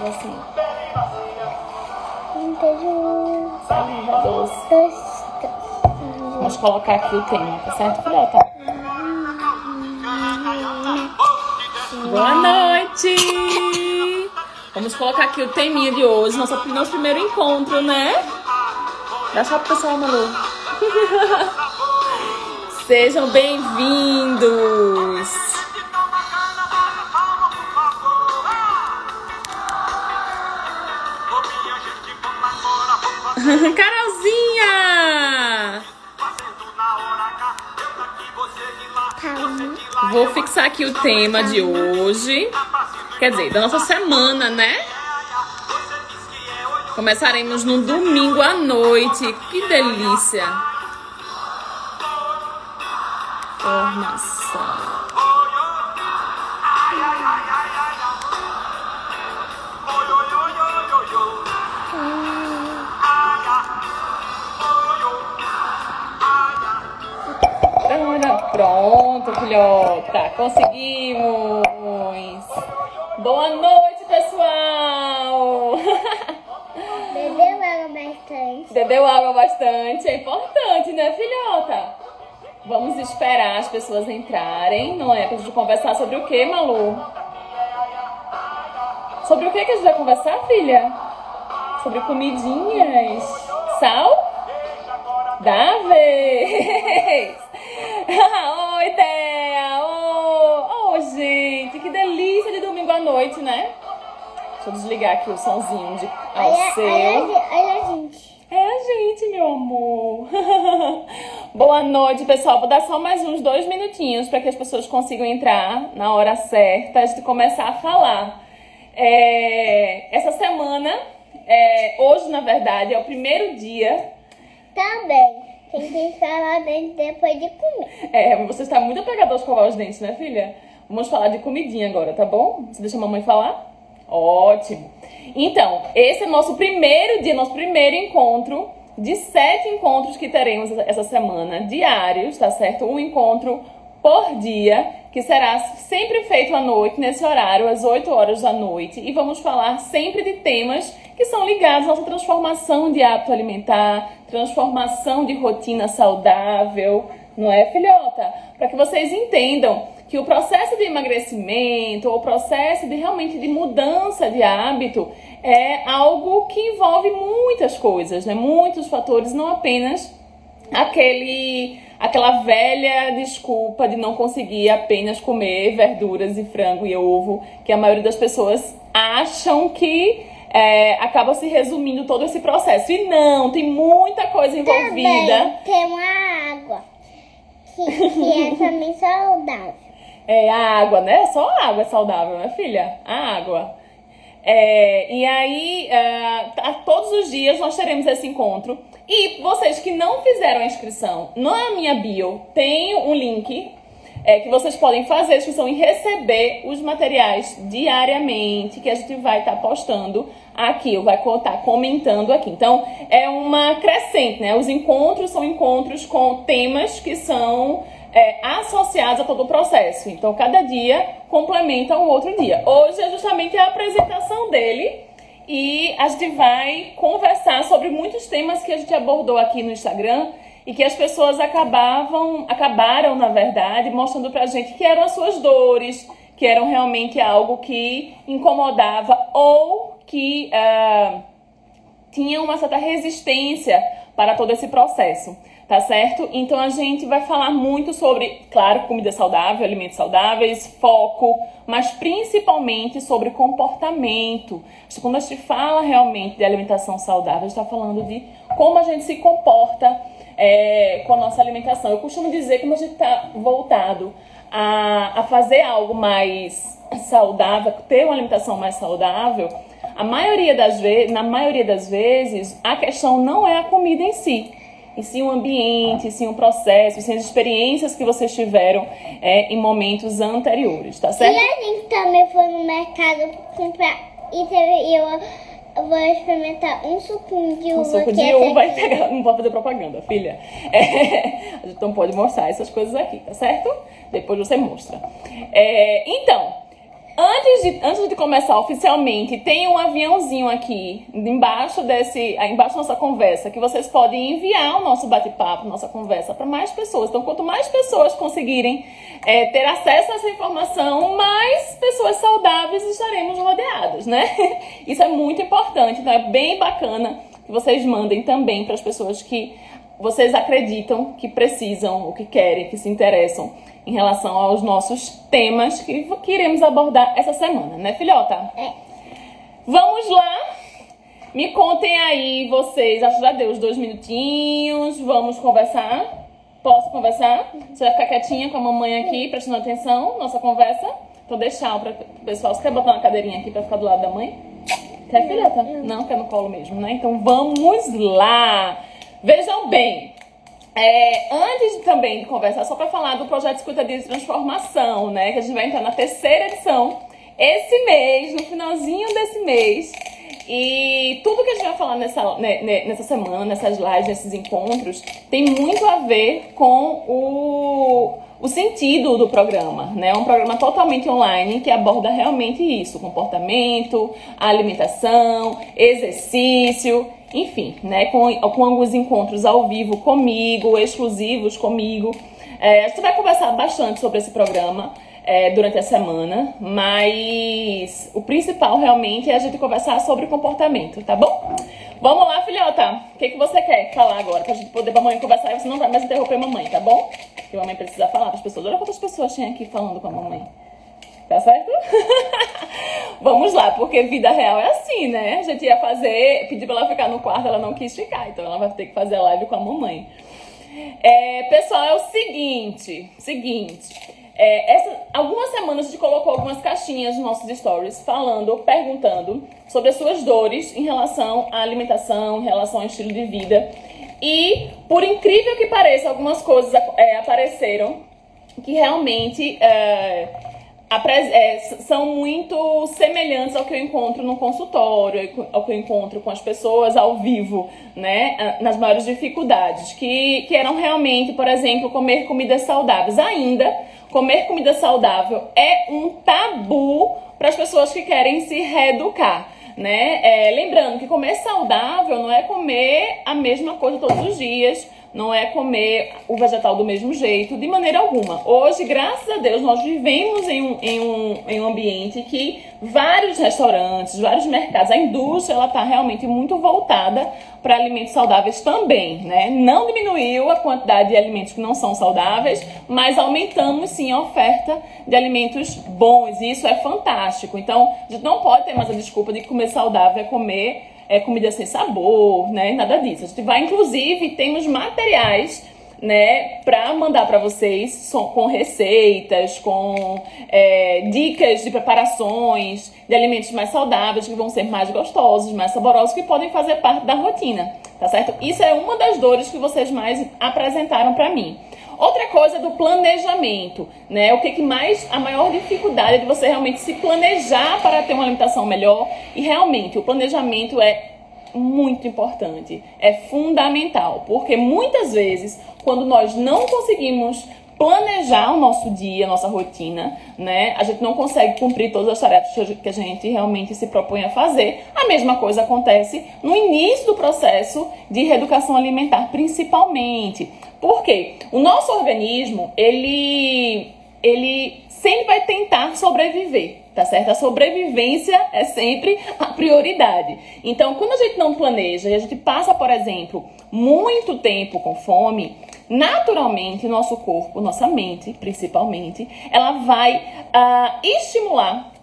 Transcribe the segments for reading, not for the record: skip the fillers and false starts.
Assim. Saliva doce. Vamos colocar aqui o tema, tá certo, filhota? Boa noite! Vamos colocar aqui o teminha de hoje, nosso primeiro encontro, né? Dá tchau pro pessoal, Malu. Sejam bem-vindos! Carolzinha! Vou fixar aqui o tema de hoje. Quer dizer, da nossa semana, né? Começaremos no domingo à noite. Que delícia! Formação. Pronto, filhota. Conseguimos. Boa noite, pessoal. Bebeu água bastante. Bebeu água bastante. É importante, né, filhota? Vamos esperar as pessoas entrarem, não é? Pra gente conversar sobre o que, Malu? Sobre o que a gente vai conversar, filha? Sobre comidinhas. Sal? Da vez! Oi, Thea! Oh, gente, que delícia de domingo à noite, né? Deixa eu desligar aqui o sonzinho de Alceu. Olha a gente. É a gente, meu amor. Boa noite, pessoal. Vou dar só mais uns 2 minutinhos para que as pessoas consigam entrar na hora certa antes de começar a falar. Essa semana, hoje, na verdade, é o primeiro dia. Também. Tem que escovar os dentes depois de comer. Você está muito apegada a escovar os dentes, né, filha? Vamos falar de comidinha agora, tá bom? Você deixa a mamãe falar? Ótimo. Então, esse é nosso primeiro dia, nosso primeiro encontro de 7 encontros que teremos essa semana, diários, tá certo? Um encontro por dia, que será sempre feito à noite, nesse horário, às 8 horas da noite. E vamos falar sempre de temas que são ligados à nossa transformação de hábito alimentar, transformação de rotina saudável, não é, filhota? Para que vocês entendam que o processo de emagrecimento, ou o processo de realmente de mudança de hábito, é algo que envolve muitas coisas, né? Muitos fatores, não apenas aquela velha desculpa de não conseguir apenas comer verduras e frango e ovo, que a maioria das pessoas acham que acaba se resumindo todo esse processo. E não, tem muita coisa envolvida. Também tem uma água, que é também saudável. A água, né? Só a água é saudável, né, filha? A água. E aí, todos os dias nós teremos esse encontro. E vocês que não fizeram a inscrição, na minha bio tem um link que vocês podem fazer a inscrição e receber os materiais diariamente, que a gente vai estar postando aqui, eu vai estar comentando aqui. Então, é uma crescente, né? Os encontros são encontros com temas que são associados a todo o processo. Então, cada dia complementa um outro dia. Hoje é justamente a apresentação dele e a gente vai conversar sobre muitos temas que a gente abordou aqui no Instagram e que as pessoas acabaram, na verdade, mostrando pra gente que eram as suas dores, que eram realmente algo que incomodava ou que tinha uma certa resistência para todo esse processo, tá certo? Então a gente vai falar muito sobre, claro, comida saudável, alimentos saudáveis, foco, mas principalmente sobre comportamento. Quando a gente fala realmente de alimentação saudável, a gente está falando de como a gente se comporta com a nossa alimentação. Eu costumo dizer que quando a gente está voltado a fazer algo mais saudável, ter uma alimentação mais saudável, na maioria das vezes, a questão não é a comida em si, e sim o ambiente, e sim o processo, e sim as experiências que vocês tiveram em momentos anteriores, tá certo? E a gente também foi no mercado comprar e eu vou experimentar um suquinho de uva. Um suco de uva e pegar, não pode fazer propaganda, filha. A gente não pode mostrar essas coisas aqui, tá certo? Depois você mostra. Então, Antes de começar oficialmente, tem um aviãozinho aqui, embaixo da nossa conversa, que vocês podem enviar o nosso bate-papo, nossa conversa, para mais pessoas. Então, quanto mais pessoas conseguirem ter acesso a essa informação, mais pessoas saudáveis estaremos rodeados, né? Isso é muito importante, então é bem bacana que vocês mandem também para as pessoas que vocês acreditam que precisam, ou que querem, que se interessam em relação aos nossos temas que iremos abordar essa semana, né, filhota? Vamos lá? Me contem aí, vocês. Acho que já deu os 2 minutinhos. Vamos conversar? Posso conversar? Você vai ficar quietinha com a mamãe aqui, prestando atenção, nossa conversa? Vou deixar para o pessoal. Você quer botar uma cadeirinha aqui para ficar do lado da mãe? Quer, filhota? Não, quer no colo mesmo, né? Então vamos lá! Vejam bem, antes também de conversar, só para falar do projeto Escuta Dia de Transformação, né? Que a gente vai entrar na 3ª edição esse mês, no finalzinho desse mês. E tudo que a gente vai falar nessa semana, nessas lives, nesses encontros, tem muito a ver com o sentido do programa, né? É um programa totalmente online que aborda realmente isso: comportamento, alimentação, exercício, enfim, né? Com alguns encontros ao vivo comigo, exclusivos comigo. A gente vai conversar bastante sobre esse programa durante a semana, mas o principal realmente é a gente conversar sobre comportamento, tá bom? Vamos lá, filhota. O que você quer falar agora? Pra gente poder, pra mamãe conversar e você não vai mais interromper a mamãe, tá bom? Porque a mamãe precisa falar para as pessoas. Olha quantas pessoas tem aqui falando com a mamãe. Tá certo? Vamos lá, porque vida real é assim, né? A gente ia pedir pra ela ficar no quarto, ela não quis ficar, então ela vai ter que fazer a live com a mamãe. Pessoal, é o seguinte, algumas semanas a gente colocou algumas caixinhas nos nossos stories perguntando sobre as suas dores em relação à alimentação, em relação ao estilo de vida. E, por incrível que pareça, algumas coisas apareceram que realmente são muito semelhantes ao que eu encontro no consultório, ao que eu encontro com as pessoas ao vivo, né, nas maiores dificuldades, que eram realmente, por exemplo, comer comidas saudáveis. Ainda, comer comida saudável é um tabu para as pessoas que querem se reeducar, né? Lembrando que comer saudável não é comer a mesma coisa todos os dias, não é comer o vegetal do mesmo jeito, de maneira alguma. Hoje, graças a Deus, nós vivemos em um ambiente que vários restaurantes, vários mercados, a indústria, ela está realmente muito voltada para alimentos saudáveis também, né? Não diminuiu a quantidade de alimentos que não são saudáveis, mas aumentamos sim a oferta de alimentos bons, e isso é fantástico. Então, a gente não pode ter mais a desculpa de que comer saudável é comer comida sem sabor, né? Nada disso. A gente vai, inclusive, temos materiais, né, para mandar para vocês com receitas, com dicas de preparações de alimentos mais saudáveis, que vão ser mais gostosos, mais saborosos, que podem fazer parte da rotina, tá certo? Isso é uma das dores que vocês mais apresentaram para mim. Outra coisa é do planejamento, né? A maior dificuldade é de você realmente se planejar para ter uma alimentação melhor. E realmente o planejamento é muito importante, é fundamental, porque muitas vezes quando nós não conseguimos planejar o nosso dia, a nossa rotina, né, a gente não consegue cumprir todas as tarefas que a gente realmente se propõe a fazer. A mesma coisa acontece no início do processo de reeducação alimentar, principalmente. Por quê? O nosso organismo, ele sempre vai tentar sobreviver, tá certo? A sobrevivência é sempre a prioridade. Então, quando a gente não planeja e a gente passa, por exemplo, muito tempo com fome, naturalmente nosso corpo, nossa mente, principalmente, ela vai estimular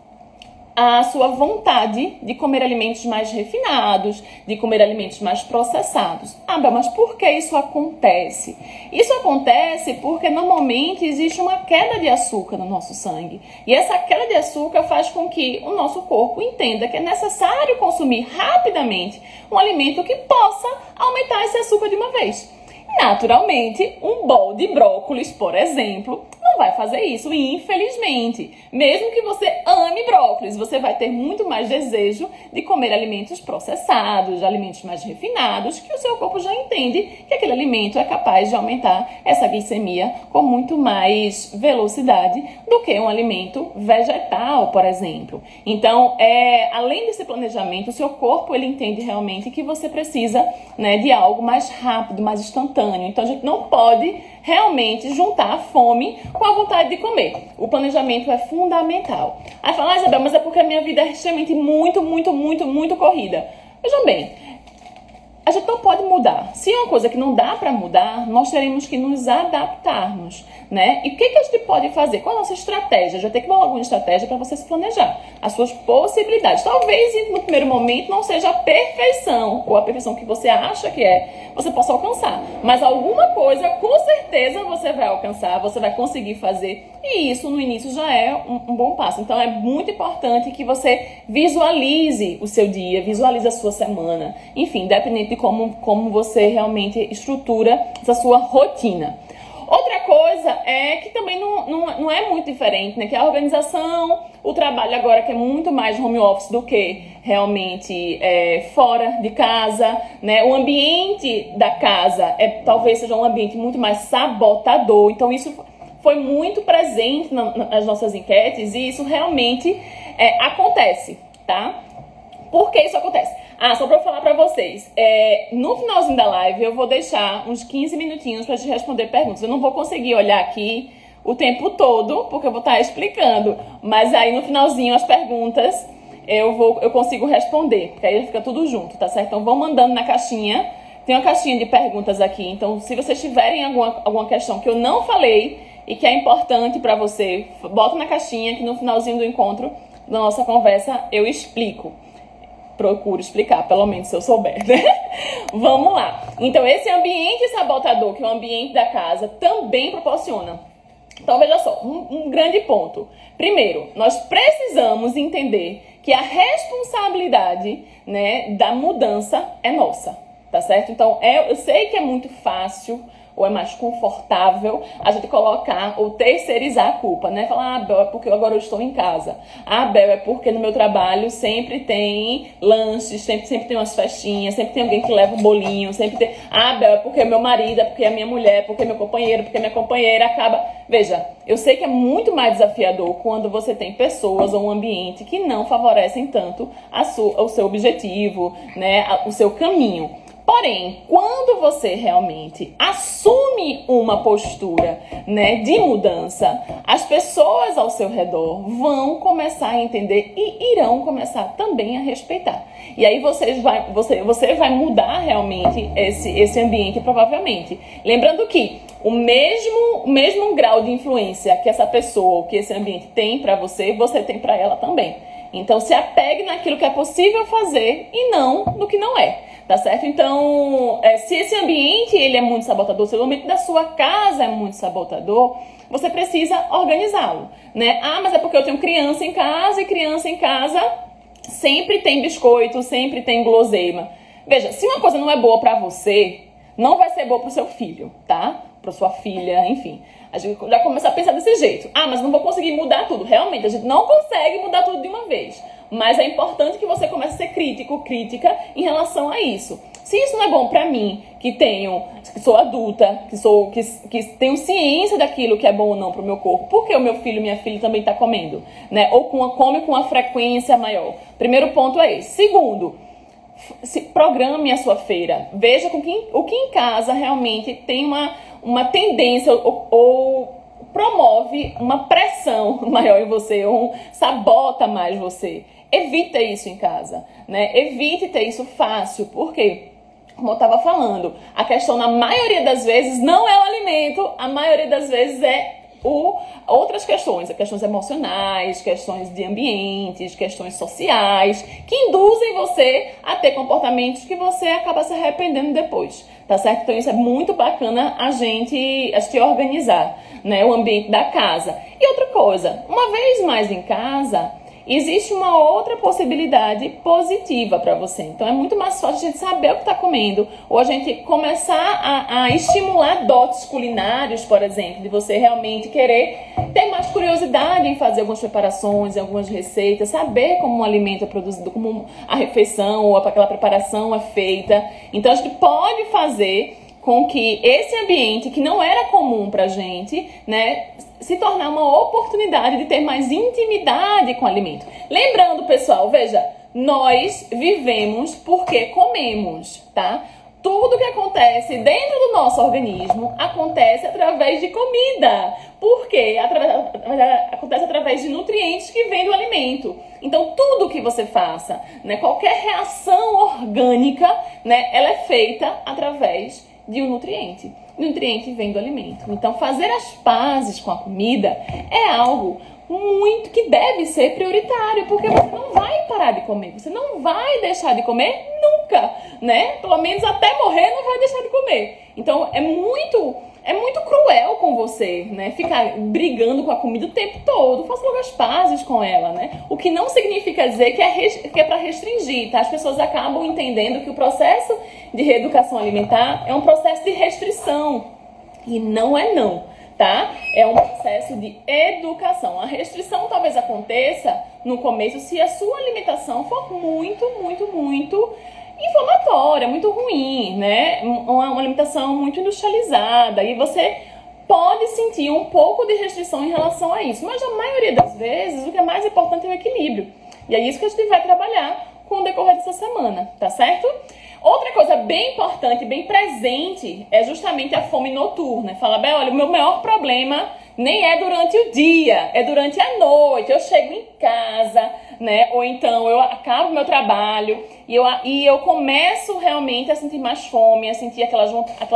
a sua vontade de comer alimentos mais refinados, de comer alimentos mais processados. Bel, mas por que isso acontece? Isso acontece porque normalmente existe uma queda de açúcar no nosso sangue. E essa queda de açúcar faz com que o nosso corpo entenda que é necessário consumir rapidamente um alimento que possa aumentar esse açúcar de uma vez. Naturalmente, um bowl de brócolis, por exemplo, não não vai fazer isso, infelizmente. Mesmo que você ame brócolis, você vai ter muito mais desejo de comer alimentos processados, alimentos mais refinados, que o seu corpo já entende que aquele alimento é capaz de aumentar essa glicemia com muito mais velocidade do que um alimento vegetal, por exemplo. Então, além desse planejamento, o seu corpo ele entende realmente que você precisa, né, de algo mais rápido, mais instantâneo. Então, a gente não pode realmente juntar a fome com a vontade de comer. O planejamento é fundamental. Aí fala, Isabel, mas é porque a minha vida é extremamente muito corrida. Vejam bem, a gente não pode mudar. Se é uma coisa que não dá para mudar, nós teremos que nos adaptarmos, né? E o que a gente pode fazer? Qual é a nossa estratégia? Já tem que bolar alguma estratégia para você se planejar. As suas possibilidades. Talvez no primeiro momento não seja a perfeição, ou a perfeição que você acha que você possa alcançar. Mas alguma coisa, com certeza, você vai alcançar, você vai conseguir fazer. E isso, no início, já é um bom passo. Então, é muito importante que você visualize o seu dia, visualize a sua semana. Enfim, independente de como você realmente estrutura essa sua rotina. Outra coisa é que também não é muito diferente, né? Que a organização, o trabalho agora que é muito mais home office do que realmente fora de casa, né? O ambiente da casa talvez seja um ambiente muito mais sabotador. Então isso foi muito presente nas nossas enquetes e isso realmente acontece, tá? Por que isso acontece? Só pra eu falar pra vocês, no finalzinho da live eu vou deixar uns 15 minutinhos pra te responder perguntas. Eu não vou conseguir olhar aqui o tempo todo, porque eu vou estar explicando. Mas aí no finalzinho as perguntas eu consigo responder, porque aí fica tudo junto, tá certo? Então vão mandando na caixinha, tem uma caixinha de perguntas aqui. Então se vocês tiverem alguma questão que eu não falei e que é importante pra você, bota na caixinha que no finalzinho do encontro, da nossa conversa, eu explico. Procuro explicar, pelo menos se eu souber, né? Vamos lá. Então, esse ambiente sabotador, que é o ambiente da casa, também proporciona. Então, veja só, um grande ponto. Primeiro, nós precisamos entender que a responsabilidade, né, da mudança é nossa, tá certo? Então, eu sei que é muito fácil ou é mais confortável a gente colocar ou terceirizar a culpa, né? Falar, Bel, é porque agora eu estou em casa. Bel, é porque no meu trabalho sempre tem lanches, sempre tem umas festinhas, sempre tem alguém que leva um bolinho, sempre tem... Bel, é porque é meu marido, é porque é minha mulher, porque é meu companheiro, porque minha companheira acaba... Veja, eu sei que é muito mais desafiador quando você tem pessoas ou um ambiente que não favorecem tanto o seu objetivo, né? O seu caminho. Porém, quando você realmente assume uma postura, né, de mudança, as pessoas ao seu redor vão começar a entender e irão começar também a respeitar. E aí você vai mudar realmente esse ambiente, provavelmente. Lembrando que o mesmo grau de influência que essa pessoa, que esse ambiente tem para você, você tem para ela também. Então, se apegue naquilo que é possível fazer e não no que não é. Tá certo? Então, se esse ambiente ele é muito sabotador, se o ambiente da sua casa é muito sabotador, você precisa organizá-lo, né? Mas é porque eu tenho criança em casa e criança em casa sempre tem biscoito, sempre tem guloseima. Veja, se uma coisa não é boa pra você, não vai ser boa pro seu filho, tá? Pra sua filha, enfim. A gente já começa a pensar desse jeito. Mas não vou conseguir mudar tudo. Realmente, a gente não consegue mudar tudo de uma vez. Mas é importante que você comece a ser crítica em relação a isso. Se isso não é bom pra mim, que sou adulta, que tenho ciência daquilo que é bom ou não pro meu corpo, por que o meu filho e minha filha também tá comendo, né? Ou come com uma frequência maior. Primeiro ponto é esse. Segundo, programe a sua feira. Veja o que em casa realmente tem uma tendência ou promove uma pressão maior em você, ou sabota mais você. Evita isso em casa, né? Evite ter isso fácil, porque, como eu estava falando, a questão na maioria das vezes não é o alimento, a maioria das vezes outras questões emocionais, questões de ambientes, questões sociais, que induzem você a ter comportamentos que você acaba se arrependendo depois, tá certo? Então isso é muito bacana a gente organizar, né, o ambiente da casa. E outra coisa, uma vez mais em casa, existe uma outra possibilidade positiva para você. Então é muito mais fácil a gente saber o que está comendo, ou a gente começar a estimular dotes culinários, por exemplo, de você realmente querer ter mais curiosidade em fazer algumas preparações, algumas receitas, saber como um alimento é produzido, como a refeição ou aquela preparação é feita. Então a gente pode fazer com que esse ambiente que não era comum pra gente, né, se tornar uma oportunidade de ter mais intimidade com o alimento. Lembrando, pessoal, veja, nós vivemos porque comemos, tá? Tudo que acontece dentro do nosso organismo acontece através de comida. Por quê? Acontece através de nutrientes que vêm do alimento. Então, tudo que você faça, né, qualquer reação orgânica, né, ela é feita através de um nutriente. O nutriente vem do alimento. Então, fazer as pazes com a comida é algo muito que deve ser prioritário, porque você não vai parar de comer, você não vai deixar de comer nunca, né? Pelo menos até morrer não vai deixar de comer. Então, é muito cruel com você, né? Ficar brigando com a comida o tempo todo. Faça logo as pazes com ela, né? O que não significa dizer que é para restringir, tá? As pessoas acabam entendendo que o processo de reeducação alimentar é um processo de restrição. E não é não, tá? É um processo de educação. A restrição talvez aconteça no começo se a sua alimentação for muito inflamatória, muito ruim, né? Uma alimentação muito industrializada, e você pode sentir um pouco de restrição em relação a isso, mas a maioria das vezes o que é mais importante é o equilíbrio, e é isso que a gente vai trabalhar com o decorrer dessa semana, tá certo? Outra coisa bem importante, bem presente, é justamente a fome noturna. Fala, bem, olha, o meu maior problema nem é durante o dia, é durante a noite. Eu chego em casa, né? Ou então eu acabo o meu trabalho e eu começo realmente a sentir mais fome, a sentir aquela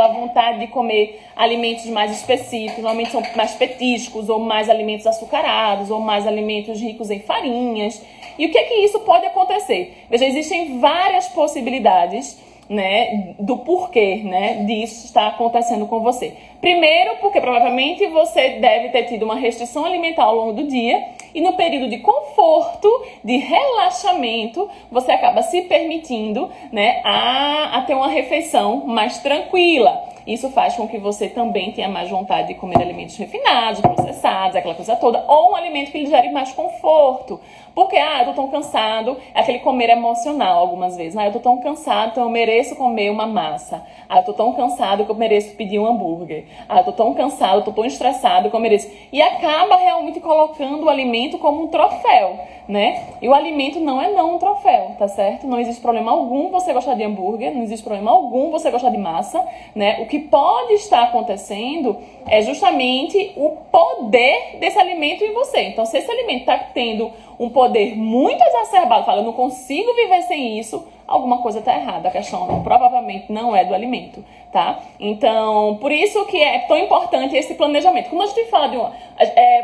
vontade de comer alimentos mais específicos. Normalmente são mais petiscos, ou mais alimentos açucarados, ou mais alimentos ricos em farinhas. E o que é que isso pode acontecer? Veja, existem várias possibilidades, né, do porquê, né, disso estar acontecendo com você. Primeiro, porque provavelmente você deve ter tido uma restrição alimentar ao longo do dia, e no período de conforto, de relaxamento, você acaba se permitindo, né, a ter uma refeição mais tranquila. Isso faz com que você também tenha mais vontade de comer alimentos refinados, processados, aquela coisa toda, ou um alimento que lhe gere mais conforto. Porque, eu tô tão cansado, é aquele comer emocional algumas vezes. Eu tô tão cansado, então eu mereço comer uma massa. Eu tô tão cansado que eu mereço pedir um hambúrguer. Eu tô tão cansado, eu tô tão estressado que eu mereço. E acaba realmente colocando o alimento como um troféu, né? E o alimento não é não um troféu, tá certo? Não existe problema algum você gostar de hambúrguer, não existe problema algum você gostar de massa, né? O que pode estar acontecendo é justamente o poder desse alimento em você. Então, se esse alimento está tendo um poder muito exacerbado, fala, eu não consigo viver sem isso, alguma coisa está errada. A questão provavelmente não é do alimento, tá? Então, por isso que é tão importante esse planejamento. Como a gente fala de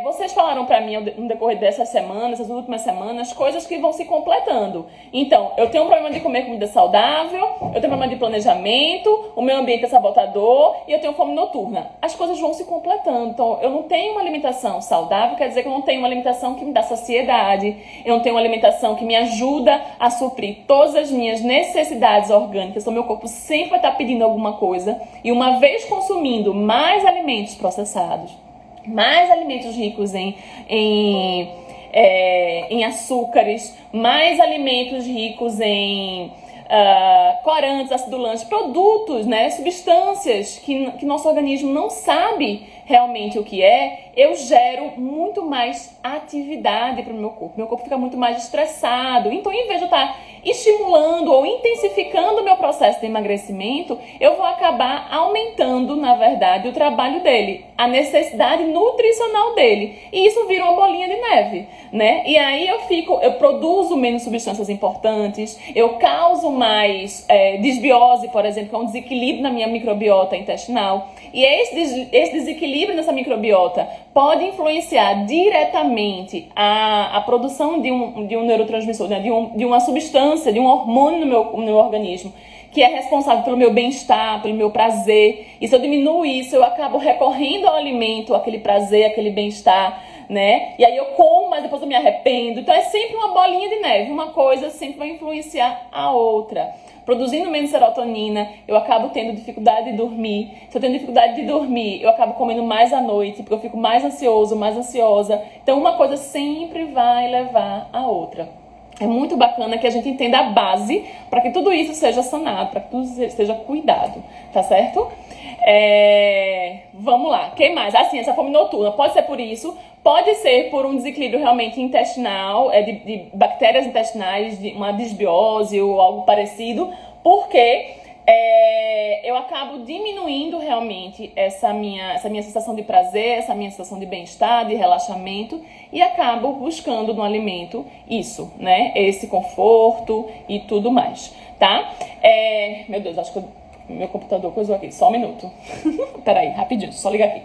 vocês falaram para mim no decorrer dessas semanas, essas últimas semanas, coisas que vão se completando. Então, eu tenho um problema de comer comida saudável, eu tenho um problema de planejamento, o meu ambiente é sabotador e eu tenho fome noturna. As coisas vão se completando. Então, eu não tenho uma alimentação saudável, quer dizer que eu não tenho uma alimentação que me dá saciedade, eu não tenho uma alimentação que me ajuda a suprir todas as minhas necessidades orgânicas. Então, meu corpo sempre vai estar pedindo alguma coisa, e uma vez consumindo mais alimentos processados, mais alimentos ricos em açúcares, mais alimentos ricos em corantes, acidulantes, produtos, né, substâncias que nosso organismo não sabe realmente o que é, eu gero muito mais atividade para o meu corpo. Meu corpo fica muito mais estressado. Então, em vez de eu estar estimulando ou intensificando o meu processo de emagrecimento, eu vou acabar aumentando, na verdade, o trabalho dele, a necessidade nutricional dele. E isso vira uma bolinha de neve, né? E aí eu produzo menos substâncias importantes, eu causo mais desbiose, por exemplo, que é um desequilíbrio na minha microbiota intestinal. E esse desequilíbrio nessa microbiota pode influenciar diretamente a produção de um neurotransmissor, né? de uma substância, de um hormônio no meu organismo, que é responsável pelo meu bem-estar, pelo meu prazer. E se eu diminuo isso, eu acabo recorrendo ao alimento, aquele prazer, aquele bem-estar, né? E aí eu como, mas depois eu me arrependo. Então é sempre uma bolinha de neve. Uma coisa sempre vai influenciar a outra. Produzindo menos serotonina, eu acabo tendo dificuldade de dormir. Se eu tenho dificuldade de dormir, eu acabo comendo mais à noite, porque eu fico mais ansioso, mais ansiosa. Então uma coisa sempre vai levar a outra. É muito bacana que a gente entenda a base para que tudo isso seja sanado, para que tudo seja cuidado, tá certo? Vamos lá, quem mais? Assim, essa fome noturna pode ser por isso, pode ser por um desequilíbrio realmente intestinal, de bactérias intestinais, de uma disbiose ou algo parecido, porque eu acabo diminuindo realmente essa minha sensação de prazer, essa minha sensação de bem-estar, de relaxamento, e acabo buscando no alimento isso, né? Esse conforto e tudo mais, tá? Meu Deus, acho que meu computador coisou aqui, só um minuto. Peraí, rapidinho, só ligar aqui.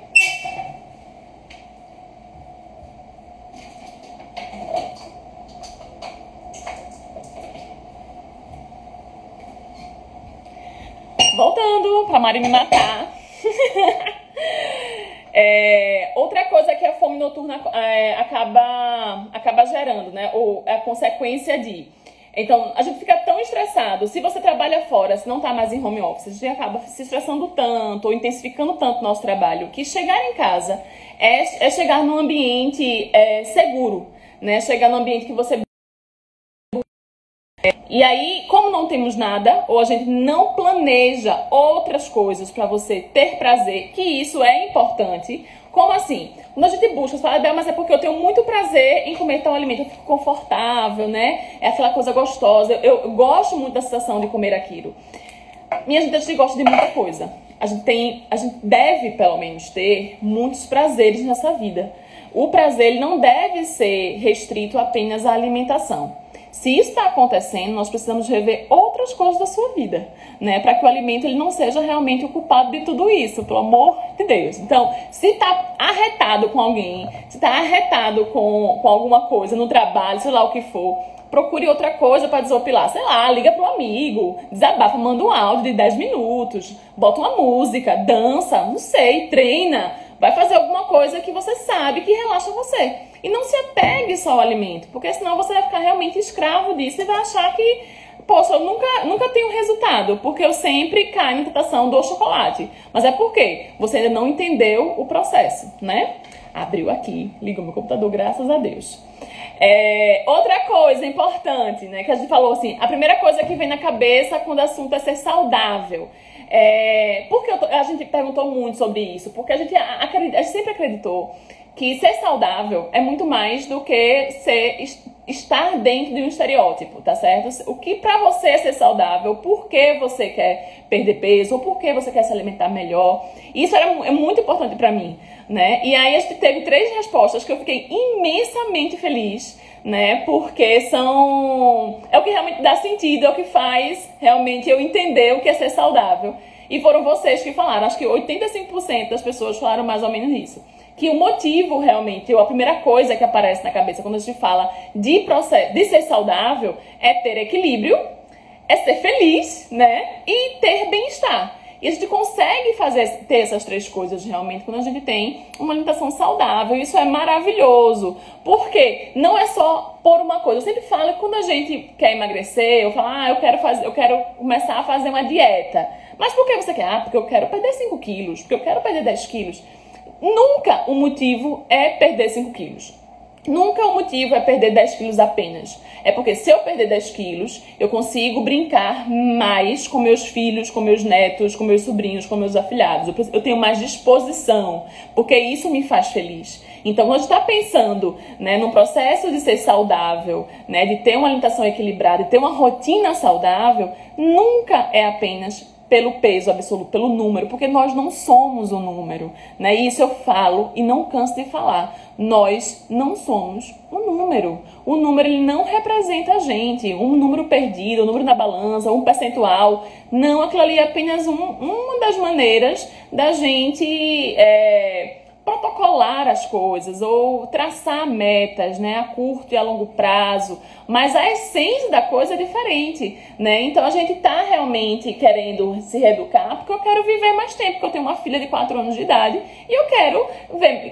Voltando pra Mari me matar. Outra coisa que a fome noturna acaba gerando, né? Ou é a consequência de... Então, a gente fica tão estressado. Se você trabalha fora, se não tá mais em home office, a gente acaba se estressando tanto, ou intensificando tanto o nosso trabalho, que chegar em casa é chegar num ambiente seguro, né? Chegar num ambiente que você... E aí, como não temos nada, ou a gente não planeja outras coisas para você ter prazer, que isso é importante. Como assim? Quando a gente busca, você fala, mas é porque eu tenho muito prazer em comer tal alimento, eu fico confortável, né? É aquela coisa gostosa. Eu gosto muito da sensação de comer aquilo. Minha gente, a gente gosta de muita coisa. A gente deve, pelo menos, ter muitos prazeres nessa vida. O prazer ele não deve ser restrito apenas à alimentação. Se isso está acontecendo, nós precisamos rever outras coisas da sua vida, né? Para que o alimento ele não seja realmente o culpado de tudo isso, pelo amor de Deus. Então, se está arretado com alguém, se está arretado com alguma coisa no trabalho, sei lá o que for, procure outra coisa para desopilar. Sei lá, liga pro amigo, desabafa, manda um áudio de 10 minutos, bota uma música, dança, não sei, treina. Vai fazer alguma coisa que você sabe que relaxa você. E não se apegue só ao alimento, porque senão você vai ficar realmente escravo disso e vai achar que, poxa, eu nunca tenho resultado, porque eu sempre caio na tentação do chocolate. Mas é porque você ainda não entendeu o processo, né? Abriu aqui, ligou meu computador, graças a Deus. Outra coisa importante, né, que a gente falou assim, a primeira coisa que vem na cabeça quando o assunto é ser saudável. Porque a gente perguntou muito sobre isso, porque a gente sempre acreditou que ser saudável é muito mais do que estar dentro de um estereótipo, tá certo? O que pra você é ser saudável, por que você quer perder peso, ou por que você quer se alimentar melhor. Isso é muito importante pra mim, né? E aí a gente teve 3 respostas que eu fiquei imensamente feliz, né? Porque é o que realmente dá sentido, é o que faz realmente eu entender o que é ser saudável. E foram vocês que falaram, acho que 85% das pessoas falaram mais ou menos isso. Que o motivo realmente, ou a primeira coisa que aparece na cabeça quando a gente fala de ser saudável é ter equilíbrio, é ser feliz, né? E ter bem-estar. E a gente consegue ter essas 3 coisas realmente quando a gente tem uma alimentação saudável. Isso é maravilhoso. Porque não é só por uma coisa. Eu sempre falo que quando a gente quer emagrecer, eu falo, eu quero começar a fazer uma dieta. Mas por que você quer? Porque eu quero perder 5 quilos, porque eu quero perder 10 quilos. Nunca o motivo é perder 5 quilos. Nunca o motivo é perder 10 quilos apenas. É porque se eu perder 10 quilos, eu consigo brincar mais com meus filhos, com meus netos, com meus sobrinhos, com meus afilhados. Eu tenho mais disposição, porque isso me faz feliz. Então, quando a gente está pensando, né, num processo de ser saudável, né, de ter uma alimentação equilibrada, de ter uma rotina saudável, nunca é apenas pelo peso absoluto, pelo número, porque nós não somos o número, né? E isso eu falo e não canso de falar. Nós não somos o número. O número ele não representa a gente, um número perdido, um número na balança, um percentual. Não, aquilo ali é apenas uma das maneiras da gente protocolar as coisas ou traçar metas, né, a curto e a longo prazo, mas a essência da coisa é diferente, né? Então a gente tá realmente querendo se reeducar porque eu quero viver mais tempo, porque eu tenho uma filha de 4 anos de idade e eu quero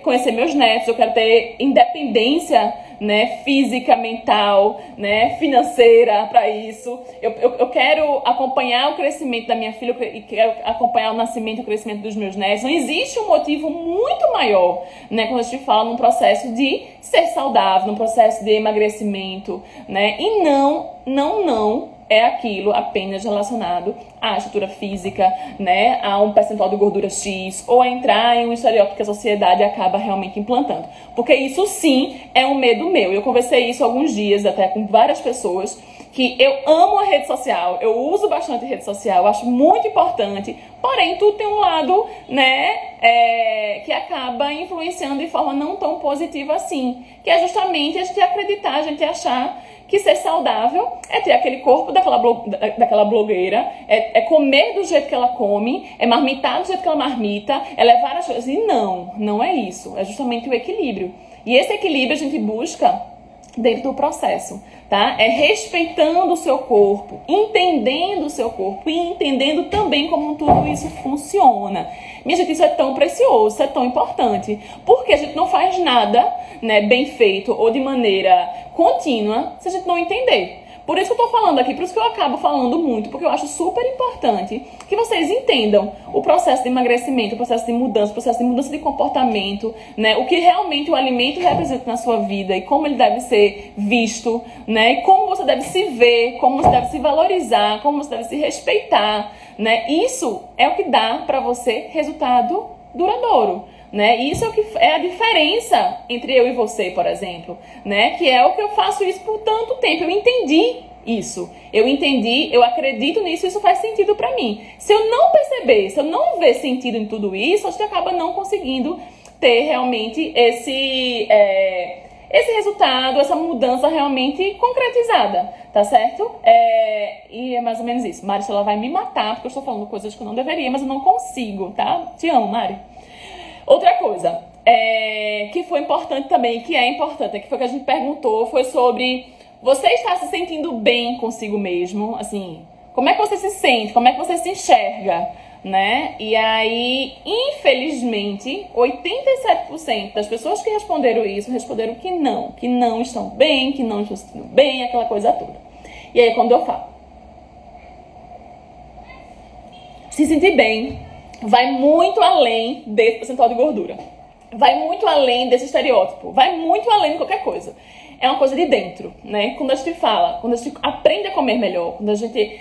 conhecer meus netos, eu quero ter independência, né, física, mental, né, financeira para isso. Eu quero acompanhar o crescimento da minha filha e quero acompanhar o nascimento e o crescimento dos meus netos. Não existe um motivo muito maior, né, quando a gente fala num processo de ser saudável, num processo de emagrecimento, né, e não é aquilo apenas relacionado à estrutura física, né, a um percentual de gordura X, ou a entrar em um estereótipo que a sociedade acaba realmente implantando. Porque isso sim é um medo meu. Eu conversei isso há alguns dias até com várias pessoas, que eu amo a rede social, eu uso bastante a rede social, eu acho muito importante, porém tudo tem um lado, né, que acaba influenciando de forma não tão positiva assim, que é justamente a gente acreditar, a gente achar que ser saudável é ter aquele corpo daquela blogueira, é comer do jeito que ela come, é marmitar do jeito que ela marmita, é levar as coisas. E não é isso. É justamente o equilíbrio. E esse equilíbrio a gente busca dentro do processo, tá? É respeitando o seu corpo, entendendo o seu corpo e entendendo também como tudo isso funciona. Minha gente, isso é tão precioso, isso é tão importante, porque a gente não faz nada, né, bem feito ou de maneira contínua se a gente não entender. Por isso que eu tô falando aqui, por isso que eu acabo falando muito, porque eu acho super importante que vocês entendam o processo de emagrecimento, o processo de mudança de comportamento, né? O que realmente o alimento representa na sua vida e como ele deve ser visto, né? E como você deve se ver, como você deve se valorizar, como você deve se respeitar, né? Isso é o que dá pra você resultado duradouro. Né? Isso é o que é a diferença entre eu e você, por exemplo, né? Que é o que eu faço isso por tanto tempo. Eu entendi isso, eu acredito nisso, isso faz sentido pra mim. Se eu não perceber, se eu não ver sentido em tudo isso, a gente acaba não conseguindo ter realmente esse resultado, essa mudança realmente concretizada, tá certo? E é mais ou menos isso. Mari, ela vai me matar porque eu estou falando coisas que eu não deveria, mas eu não consigo, tá? Te amo, Mari. Outra coisa que foi importante também, que é importante, que foi que a gente perguntou, foi sobre você está se sentindo bem consigo mesmo, assim, como é que você se sente, como é que você se enxerga, né? E aí, infelizmente, 87% das pessoas que responderam isso, responderam que não estão bem, que não estão se sentindo bem, aquela coisa toda. E aí, quando eu falo, se sentir bem vai muito além desse percentual de gordura. Vai muito além desse estereótipo. Vai muito além de qualquer coisa. É uma coisa de dentro, né? Quando a gente fala, quando a gente aprende a comer melhor, quando a gente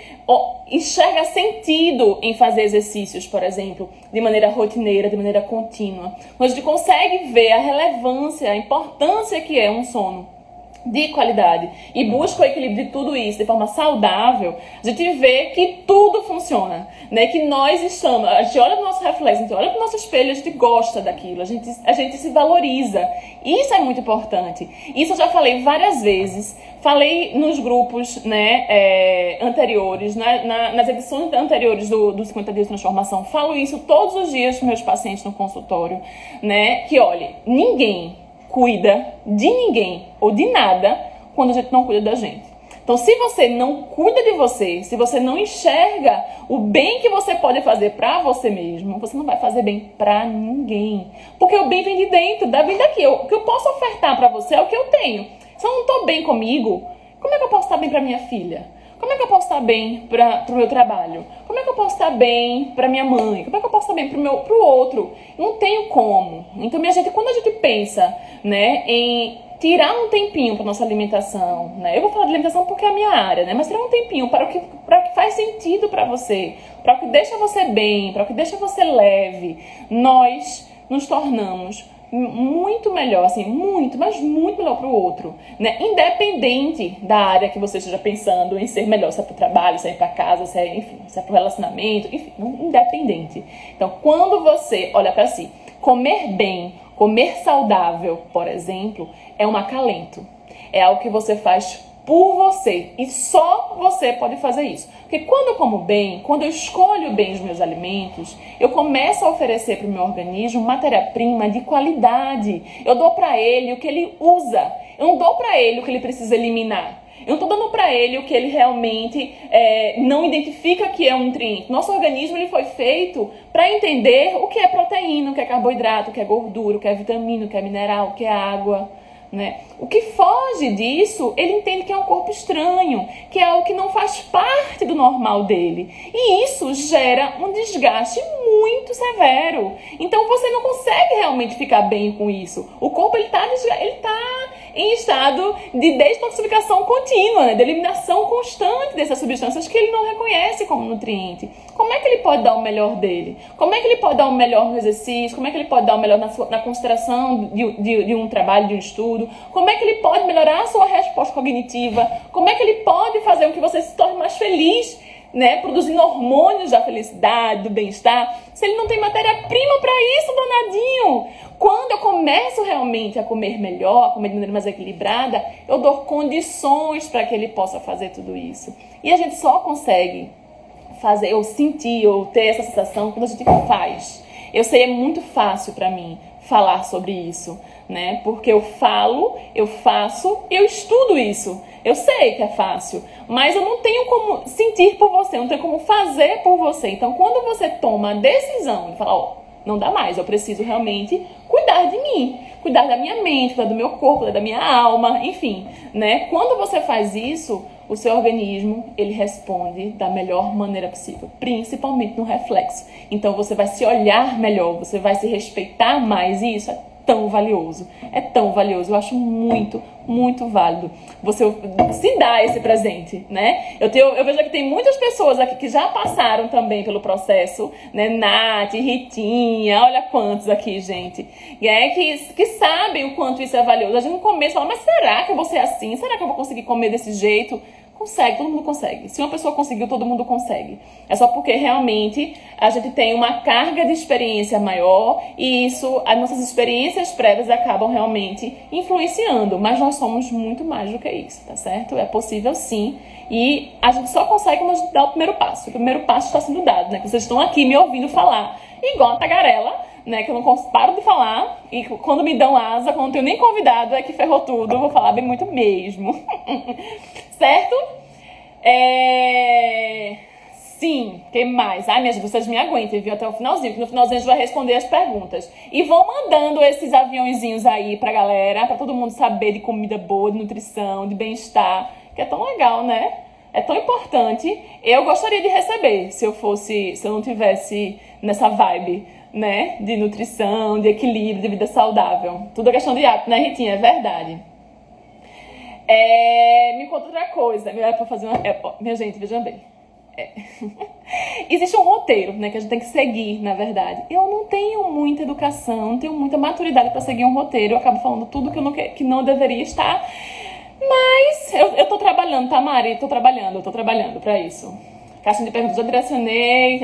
enxerga sentido em fazer exercícios, por exemplo, de maneira rotineira, de maneira contínua, quando a gente consegue ver a relevância, a importância que é um sono de qualidade e busca o equilíbrio de tudo isso de forma saudável, a gente vê que tudo funciona, né? Que nós estamos, a gente olha no nosso reflexo, a gente olha pro nosso espelho, a gente gosta daquilo, a gente se valoriza. Isso é muito importante. Isso eu já falei várias vezes, falei nos grupos, né, anteriores, nas edições anteriores do 50 Dias de Transformação, falo isso todos os dias com meus pacientes no consultório, né? Que olha, ninguém cuida de ninguém ou de nada quando a gente não cuida da gente. Então, se você não cuida de você, se você não enxerga o bem que você pode fazer pra você mesmo, você não vai fazer bem pra ninguém. Porque o bem vem de dentro, vem daqui. O que eu posso ofertar pra você é o que eu tenho. Se eu não tô bem comigo, como é que eu posso estar bem pra minha filha? Como é que eu posso estar bem pro meu trabalho? Como é que eu posso estar bem pra minha mãe? Como é que eu posso estar bem pro outro? Não tenho como. Então, minha gente, quando a gente pensa, né, em tirar um tempinho para nossa alimentação, né? Eu vou falar de alimentação porque é a minha área, né? Mas tirar um tempinho para o que faz sentido para você, para o que deixa você bem, para o que deixa você leve, nós nos tornamos muito melhor, assim, muito, mas muito melhor para o outro, né? Independente da área que você esteja pensando em ser melhor, se é para o trabalho, se é para casa, se é, enfim, se é para o relacionamento, enfim, independente. Então, quando você olha para si, comer bem, comer saudável, por exemplo, é um acalento. É algo que você faz por você. E só você pode fazer isso. Porque quando eu como bem, quando eu escolho bem os meus alimentos, eu começo a oferecer para o meu organismo matéria-prima de qualidade. Eu dou para ele o que ele usa. Eu não dou para ele o que ele precisa eliminar. Eu não estou dando para ele o que ele realmente não identifica que é um nutriente. Nosso organismo ele foi feito para entender o que é proteína, o que é carboidrato, o que é gordura, o que é vitamina, o que é mineral, o que é água. Né? O que foge disso, ele entende que é um corpo estranho, que é algo que não faz parte do normal dele. E isso gera um desgaste muito severo. Então você não consegue realmente ficar bem com isso. O corpo ele tá em estado de detoxificação contínua, né? De eliminação constante dessas substâncias que ele não reconhece como nutriente. Como é que ele pode dar o melhor dele? Como é que ele pode dar o melhor no exercício? Como é que ele pode dar o melhor na consideração de um trabalho, de um estudo? Como é que ele pode melhorar a sua resposta cognitiva? Como é que ele pode fazer com que você se torne mais feliz, né? Produzindo hormônios da felicidade, do bem-estar, se ele não tem matéria-prima para isso, danadinho? Quando eu começo realmente a comer melhor, a comer de maneira mais equilibrada, eu dou condições para que ele possa fazer tudo isso. E a gente só consegue fazer, ou sentir, ou ter essa sensação quando a gente faz. Eu sei, é muito fácil para mim falar sobre isso, né? Porque eu falo, eu faço, eu estudo isso. Eu sei que é fácil, mas eu não tenho como sentir por você, eu não tenho como fazer por você. Então, quando você toma a decisão de falar, ó, não dá mais, eu preciso realmente cuidar de mim, cuidar da minha mente, cuidar do meu corpo, cuidar da minha alma, enfim, né? Quando você faz isso, o seu organismo, ele responde da melhor maneira possível, principalmente no reflexo. Então, você vai se olhar melhor, você vai se respeitar mais, e isso é tão valioso. É tão valioso. Eu acho muito, muito válido você se dar esse presente, né? Eu vejo que tem muitas pessoas aqui que já passaram também pelo processo, né? Nath, Ritinha, olha quantos aqui, gente. Que sabem o quanto isso é valioso. A gente no começo fala, mas será que eu vou ser assim? Será que eu vou conseguir comer desse jeito? Consegue, todo mundo consegue. Se uma pessoa conseguiu, todo mundo consegue. É só porque realmente a gente tem uma carga de experiência maior e isso, as nossas experiências prévias acabam realmente influenciando. Mas nós somos muito mais do que isso, tá certo? É possível sim. E a gente só consegue quando a gente dá o primeiro passo. O primeiro passo está sendo dado, né? Que vocês estão aqui me ouvindo falar. Igual a tagarela, né? Que eu não paro de falar. E quando me dão asa, quando não tenho nem convidado, é que ferrou tudo. Eu vou falar bem muito mesmo. Certo? Sim, que mais? Ai, minha gente, vocês me aguentem, viu? Até o finalzinho, que no finalzinho a gente vai responder as perguntas. E vão mandando esses aviãozinhos aí pra galera, pra todo mundo saber de comida boa, de nutrição, de bem-estar, que é tão legal, né? É tão importante. Eu gostaria de receber, se eu não tivesse nessa vibe, né? De nutrição, de equilíbrio, de vida saudável. Tudo é questão de hábito, né, Ritinha? É verdade. Me conta outra coisa. Pra fazer minha gente, vejam bem. Existe um roteiro, né, que a gente tem que seguir, na verdade. Eu não tenho muita educação, não tenho muita maturidade para seguir um roteiro. Eu acabo falando tudo que não deveria estar. Mas eu tô trabalhando, tá, Mari? Tô trabalhando para isso. Caixa de perguntas, já direcionei.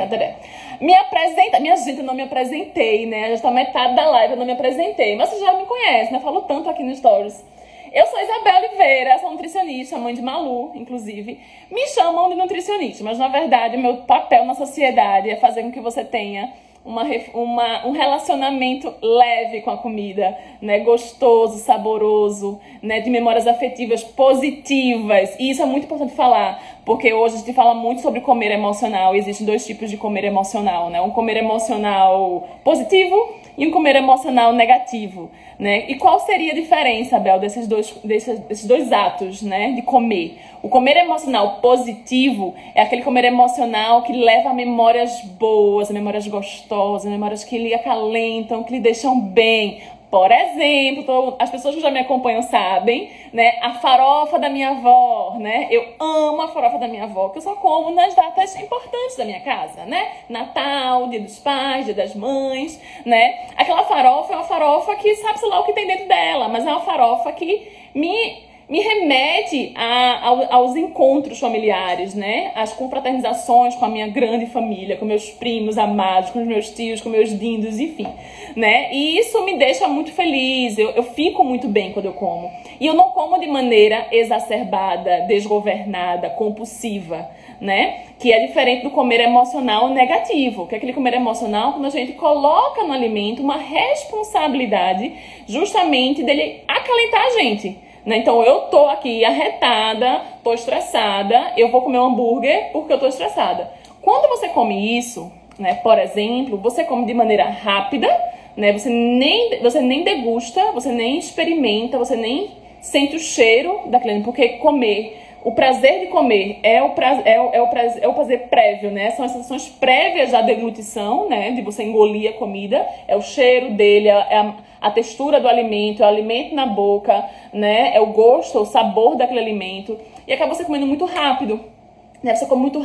Me apresenta. Minha gente, eu não me apresentei, né? Já está metade da live, eu não me apresentei. Mas você já me conhece, né? Eu falo tanto aqui no Stories. Eu sou Isabel Oliveira, sou nutricionista, mãe de Malu, inclusive. Me chamam de nutricionista, mas na verdade o meu papel na sociedade é fazer com que você tenha um relacionamento leve com a comida, né? Gostoso, saboroso, né? De memórias afetivas positivas. E isso é muito importante falar, porque hoje a gente fala muito sobre comer emocional. E existem dois tipos de comer emocional, né? Um comer emocional positivo e um comer emocional negativo, né? E qual seria a diferença, Bel, desses dois atos, né, de comer? O comer emocional positivo é aquele comer emocional que leva a memórias boas, a memórias gostosas, a memórias que lhe acalentam, que lhe deixam bem. Por exemplo, as pessoas que já me acompanham sabem, né, a farofa da minha avó, né? Eu amo a farofa da minha avó, que eu só como nas datas importantes da minha casa, né? Natal, Dia dos Pais, Dia das Mães, né? Aquela farofa é uma farofa que sabe-se lá o que tem dentro dela, mas é uma farofa que me remete aos encontros familiares, né? As confraternizações com a minha grande família, com meus primos amados, com os meus tios, com meus dindos, enfim, né? E isso me deixa muito feliz, eu fico muito bem quando eu como. E eu não como como de maneira exacerbada, desgovernada, compulsiva, né? Que é diferente do comer emocional negativo, que é aquele comer emocional quando a gente coloca no alimento uma responsabilidade justamente dele acalentar a gente, né? Então eu tô aqui arretada, tô estressada, eu vou comer um hambúrguer porque eu tô estressada. Quando você come isso, né, por exemplo, você come de maneira rápida, né? Você nem degusta, você nem experimenta, você nem sente o cheiro daquele, porque comer, o prazer de comer é o prazer prévio, né? São as sensações prévias da deglutição, né? De você engolir a comida, é o cheiro dele, a textura do alimento, é o alimento na boca, né? É o gosto, o sabor daquele alimento, e acaba você comendo muito rápido. Você come muito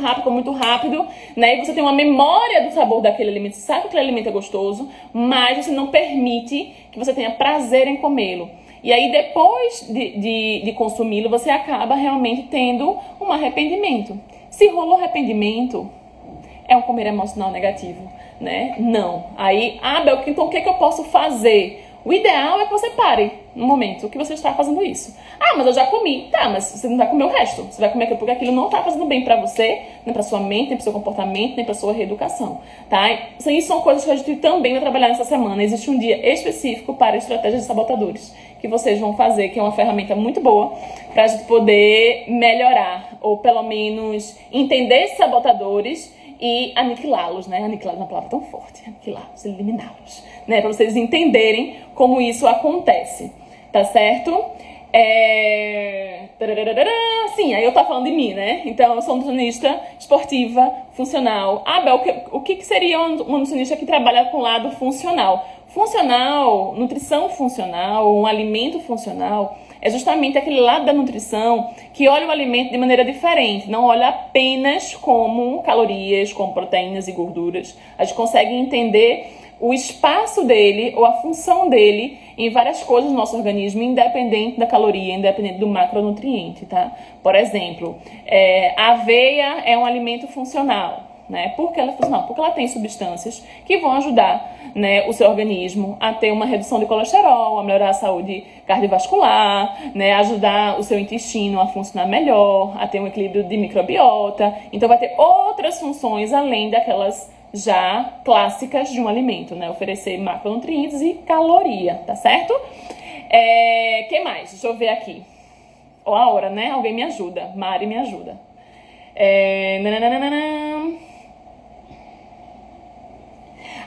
rápido, né? E você tem uma memória do sabor daquele alimento. Você sabe que aquele alimento é gostoso, mas você não permite que você tenha prazer em comê-lo. E aí, depois de consumi-lo, você acaba realmente tendo um arrependimento. Se rolou arrependimento, é um comer emocional negativo, né? Não. Aí, Bel, então o que eu posso fazer? O ideal é que você pare no momento que você está fazendo isso. Mas eu já comi. Tá, mas você não vai comer o resto. Você vai comer aquilo porque aquilo não está fazendo bem pra você, nem pra sua mente, nem pro seu comportamento, nem pra sua reeducação, tá? Isso são coisas que a gente também vai trabalhar nessa semana. Existe um dia específico para estratégias de sabotadores, que vocês vão fazer, que é uma ferramenta muito boa pra gente poder melhorar, ou pelo menos entender esses sabotadores e aniquilá-los, né? Aniquilar é uma palavra tão forte. Aniquilá-los, eliminá-los, né? Pra vocês entenderem como isso acontece, tá certo? Sim, aí eu tô falando de mim, né? Então, eu sou nutricionista esportiva, funcional. Bel, o que seria uma nutricionista que trabalha com o lado funcional? Funcional, nutrição funcional, um alimento funcional, é justamente aquele lado da nutrição que olha o alimento de maneira diferente, não olha apenas como calorias, como proteínas e gorduras. A gente consegue entender o espaço dele ou a função dele em várias coisas do nosso organismo, independente da caloria, independente do macronutriente, tá? Por exemplo, a aveia é um alimento funcional, né? Por que ela é funcional? Porque ela tem substâncias que vão ajudar, né, o seu organismo a ter uma redução de colesterol, a melhorar a saúde cardiovascular, né, ajudar o seu intestino a funcionar melhor, a ter um equilíbrio de microbiota. Então vai ter outras funções além daquelas já clássicas de um alimento, né? Oferecer macronutrientes e caloria, tá certo? Que mais? Deixa eu ver aqui. A hora, né? Alguém me ajuda. Mari me ajuda.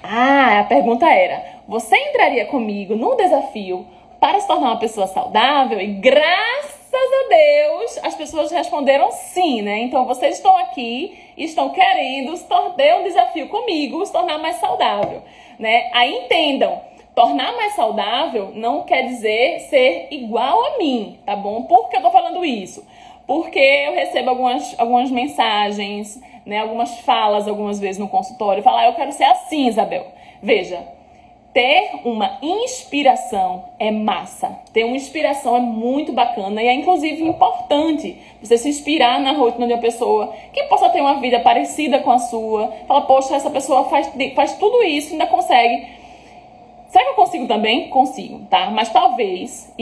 A pergunta era: você entraria comigo num desafio para se tornar uma pessoa saudável? E graças a Deus, as pessoas responderam sim, né? Então, vocês estão aqui e estão querendo ter um desafio comigo, se tornar mais saudável, né? Aí entendam, tornar mais saudável não quer dizer ser igual a mim, tá bom? Por que eu tô falando isso? Porque eu recebo algumas mensagens, né? Algumas falas, algumas vezes no consultório, falar: eu quero ser assim, Isabel. Veja, ter uma inspiração é massa. Ter uma inspiração é muito bacana e é inclusive importante você se inspirar na rotina de uma pessoa que possa ter uma vida parecida com a sua. Fala: poxa, essa pessoa faz tudo isso e ainda consegue. Será que eu consigo também? Consigo, tá? Mas talvez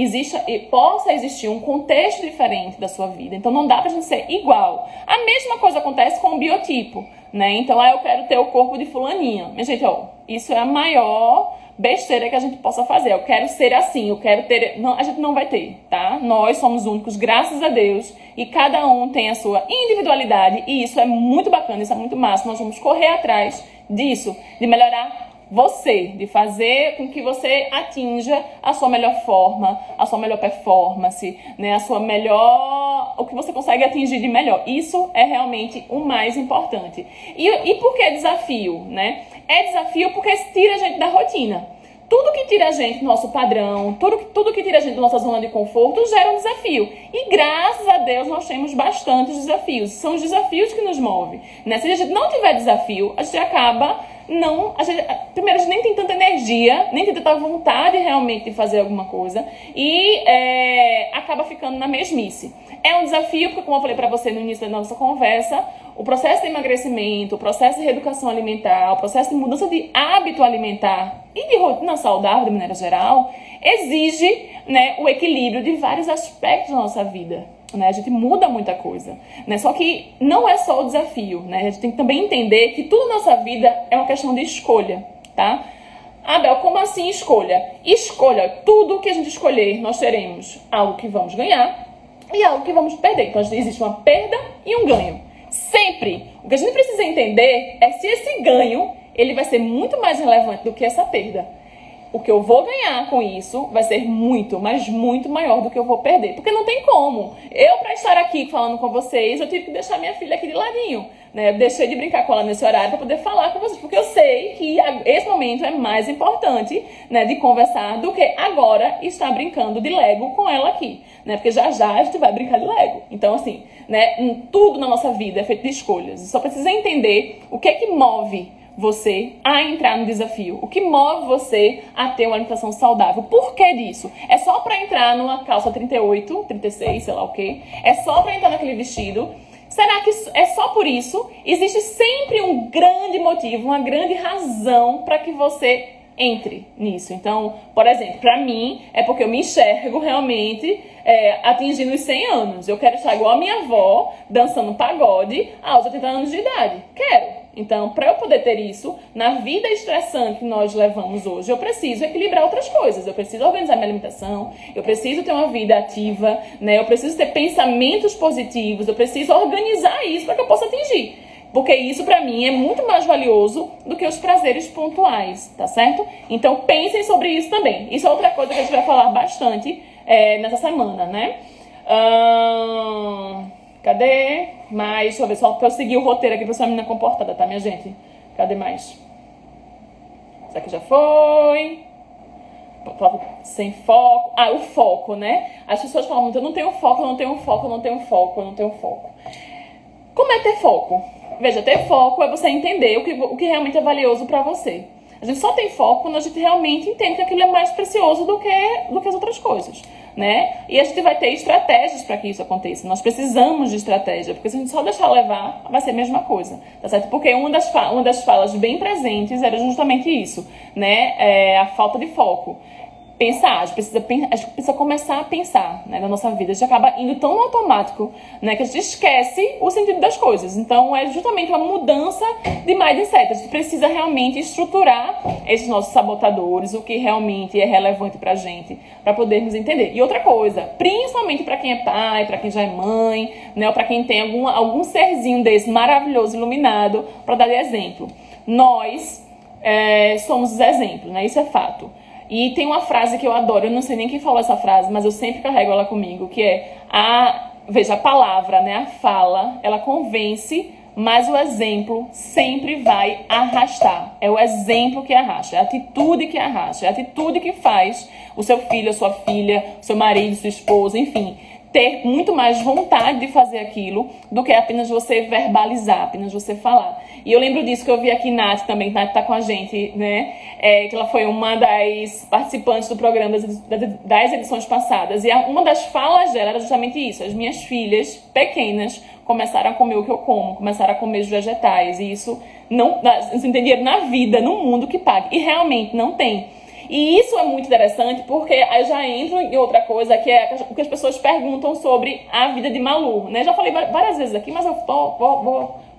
possa existir um contexto diferente da sua vida. Então não dá pra gente ser igual. A mesma coisa acontece com o biotipo, né? Então, eu quero ter o corpo de fulaninha. Minha gente, isso é a maior besteira que a gente possa fazer. Eu quero ser assim, eu quero ter... Não, a gente não vai ter, tá? Nós somos únicos, graças a Deus. E cada um tem a sua individualidade. E isso é muito bacana, isso é muito massa. Nós vamos correr atrás disso, de melhorar você, de fazer com que você atinja a sua melhor forma, a sua melhor performance, né? O que você consegue atingir de melhor. Isso é realmente o mais importante. E por que desafio, né? É desafio porque tira a gente da rotina. Tudo que tira a gente do nosso padrão, tudo que tira a gente da nossa zona de conforto gera um desafio. E graças a Deus nós temos bastantes desafios. São os desafios que nos movem, né? Se a gente não tiver desafio, a gente acaba... primeiro, a gente nem tem tanta energia, nem tem tanta vontade realmente de fazer alguma coisa e acaba ficando na mesmice. É um desafio porque, como eu falei pra você no início da nossa conversa, o processo de emagrecimento, o processo de reeducação alimentar, o processo de mudança de hábito alimentar e de rotina saudável, de maneira geral, exige, né, o equilíbrio de vários aspectos da nossa vida. Né? A gente muda muita coisa. Né? Só que não é só o desafio. Né? A gente tem que também entender que tudo na nossa vida é uma questão de escolha. Tá? Bel, como assim escolha? Escolha. Tudo que a gente escolher, nós teremos algo que vamos ganhar e algo que vamos perder. Então, existe uma perda e um ganho. Sempre. O que a gente precisa entender é se esse ganho ele vai ser muito mais relevante do que essa perda. O que eu vou ganhar com isso vai ser muito, mas muito maior do que eu vou perder. Porque não tem como. Eu, para estar aqui falando com vocês, eu tive que deixar minha filha aqui de ladinho. Né? Eu deixei de brincar com ela nesse horário para poder falar com vocês. Porque eu sei que esse momento é mais importante, né, de conversar do que agora estar brincando de Lego com ela aqui. Né? Porque já já a gente vai brincar de Lego. Então, assim, né, tudo na nossa vida é feito de escolhas. Só precisa entender o que é que move você a entrar no desafio. O que move você a ter uma alimentação saudável? Por que disso? É só para entrar numa calça 38, 36, sei lá o quê? É só para entrar naquele vestido? Será que é só por isso? Existe sempre um grande motivo, uma grande razão para que você entre nisso. Então, por exemplo, para mim, é porque eu me enxergo realmente atingindo os 100 anos. Eu quero estar igual a minha avó, dançando pagode aos 80 anos de idade. Quero. Então, para eu poder ter isso, na vida estressante que nós levamos hoje, eu preciso equilibrar outras coisas. Eu preciso organizar minha alimentação, eu preciso ter uma vida ativa, né? Eu preciso ter pensamentos positivos, eu preciso organizar isso para que eu possa atingir. Porque isso, para mim, é muito mais valioso do que os prazeres pontuais, tá certo? Então, pensem sobre isso também. Isso é outra coisa que a gente vai falar bastante nessa semana, né? Cadê? Mais, deixa eu ver, só pra eu seguir o roteiro aqui pra ser uma menina comportada, tá, minha gente? Cadê mais? Isso aqui já foi. Sem foco. O foco, né? As pessoas falam muito, eu não tenho foco, eu não tenho foco, eu não tenho foco, eu não tenho foco. Como é ter foco? Veja, ter foco é você entender o que realmente é valioso pra você. A gente só tem foco quando a gente realmente entende que aquilo é mais precioso do que as outras coisas, né? E a gente vai ter estratégias para que isso aconteça. Nós precisamos de estratégia, porque se a gente só deixar levar, vai ser a mesma coisa, tá certo? Porque uma das falas bem presentes era justamente isso, né? A falta de foco. Pensar, a gente precisa começar a pensar, né, na nossa vida. A gente acaba indo tão no automático, né, que a gente esquece o sentido das coisas. Então, é justamente uma mudança de mindset. A gente precisa realmente estruturar esses nossos sabotadores, o que realmente é relevante pra gente, para podermos entender. E outra coisa, principalmente para quem é pai, para quem já é mãe, né, ou para quem tem algum serzinho desse maravilhoso, iluminado, para dar de exemplo. Nós somos os exemplos, né, isso é fato. E tem uma frase que eu adoro, eu não sei nem quem falou essa frase, mas eu sempre carrego ela comigo, que é veja, a palavra, né, a fala, ela convence, mas o exemplo sempre vai arrastar. É o exemplo que arrasta, é a atitude que arrasta, é a atitude que faz o seu filho, a sua filha, o seu marido, sua esposa, enfim, ter muito mais vontade de fazer aquilo do que apenas você verbalizar, apenas você falar. E eu lembro disso que eu vi aqui, Nath também, Nath tá com a gente, né? Que ela foi uma das participantes do programa das edições passadas. E uma das falas dela era justamente isso. As minhas filhas pequenas começaram a comer o que eu como, começaram a comer os vegetais. E isso não entenderam na vida, no mundo que pague. E realmente não tem. E isso é muito interessante porque aí eu já entro em outra coisa, que é o que as pessoas perguntam sobre a vida de Malu, né? Já falei várias vezes aqui, mas eu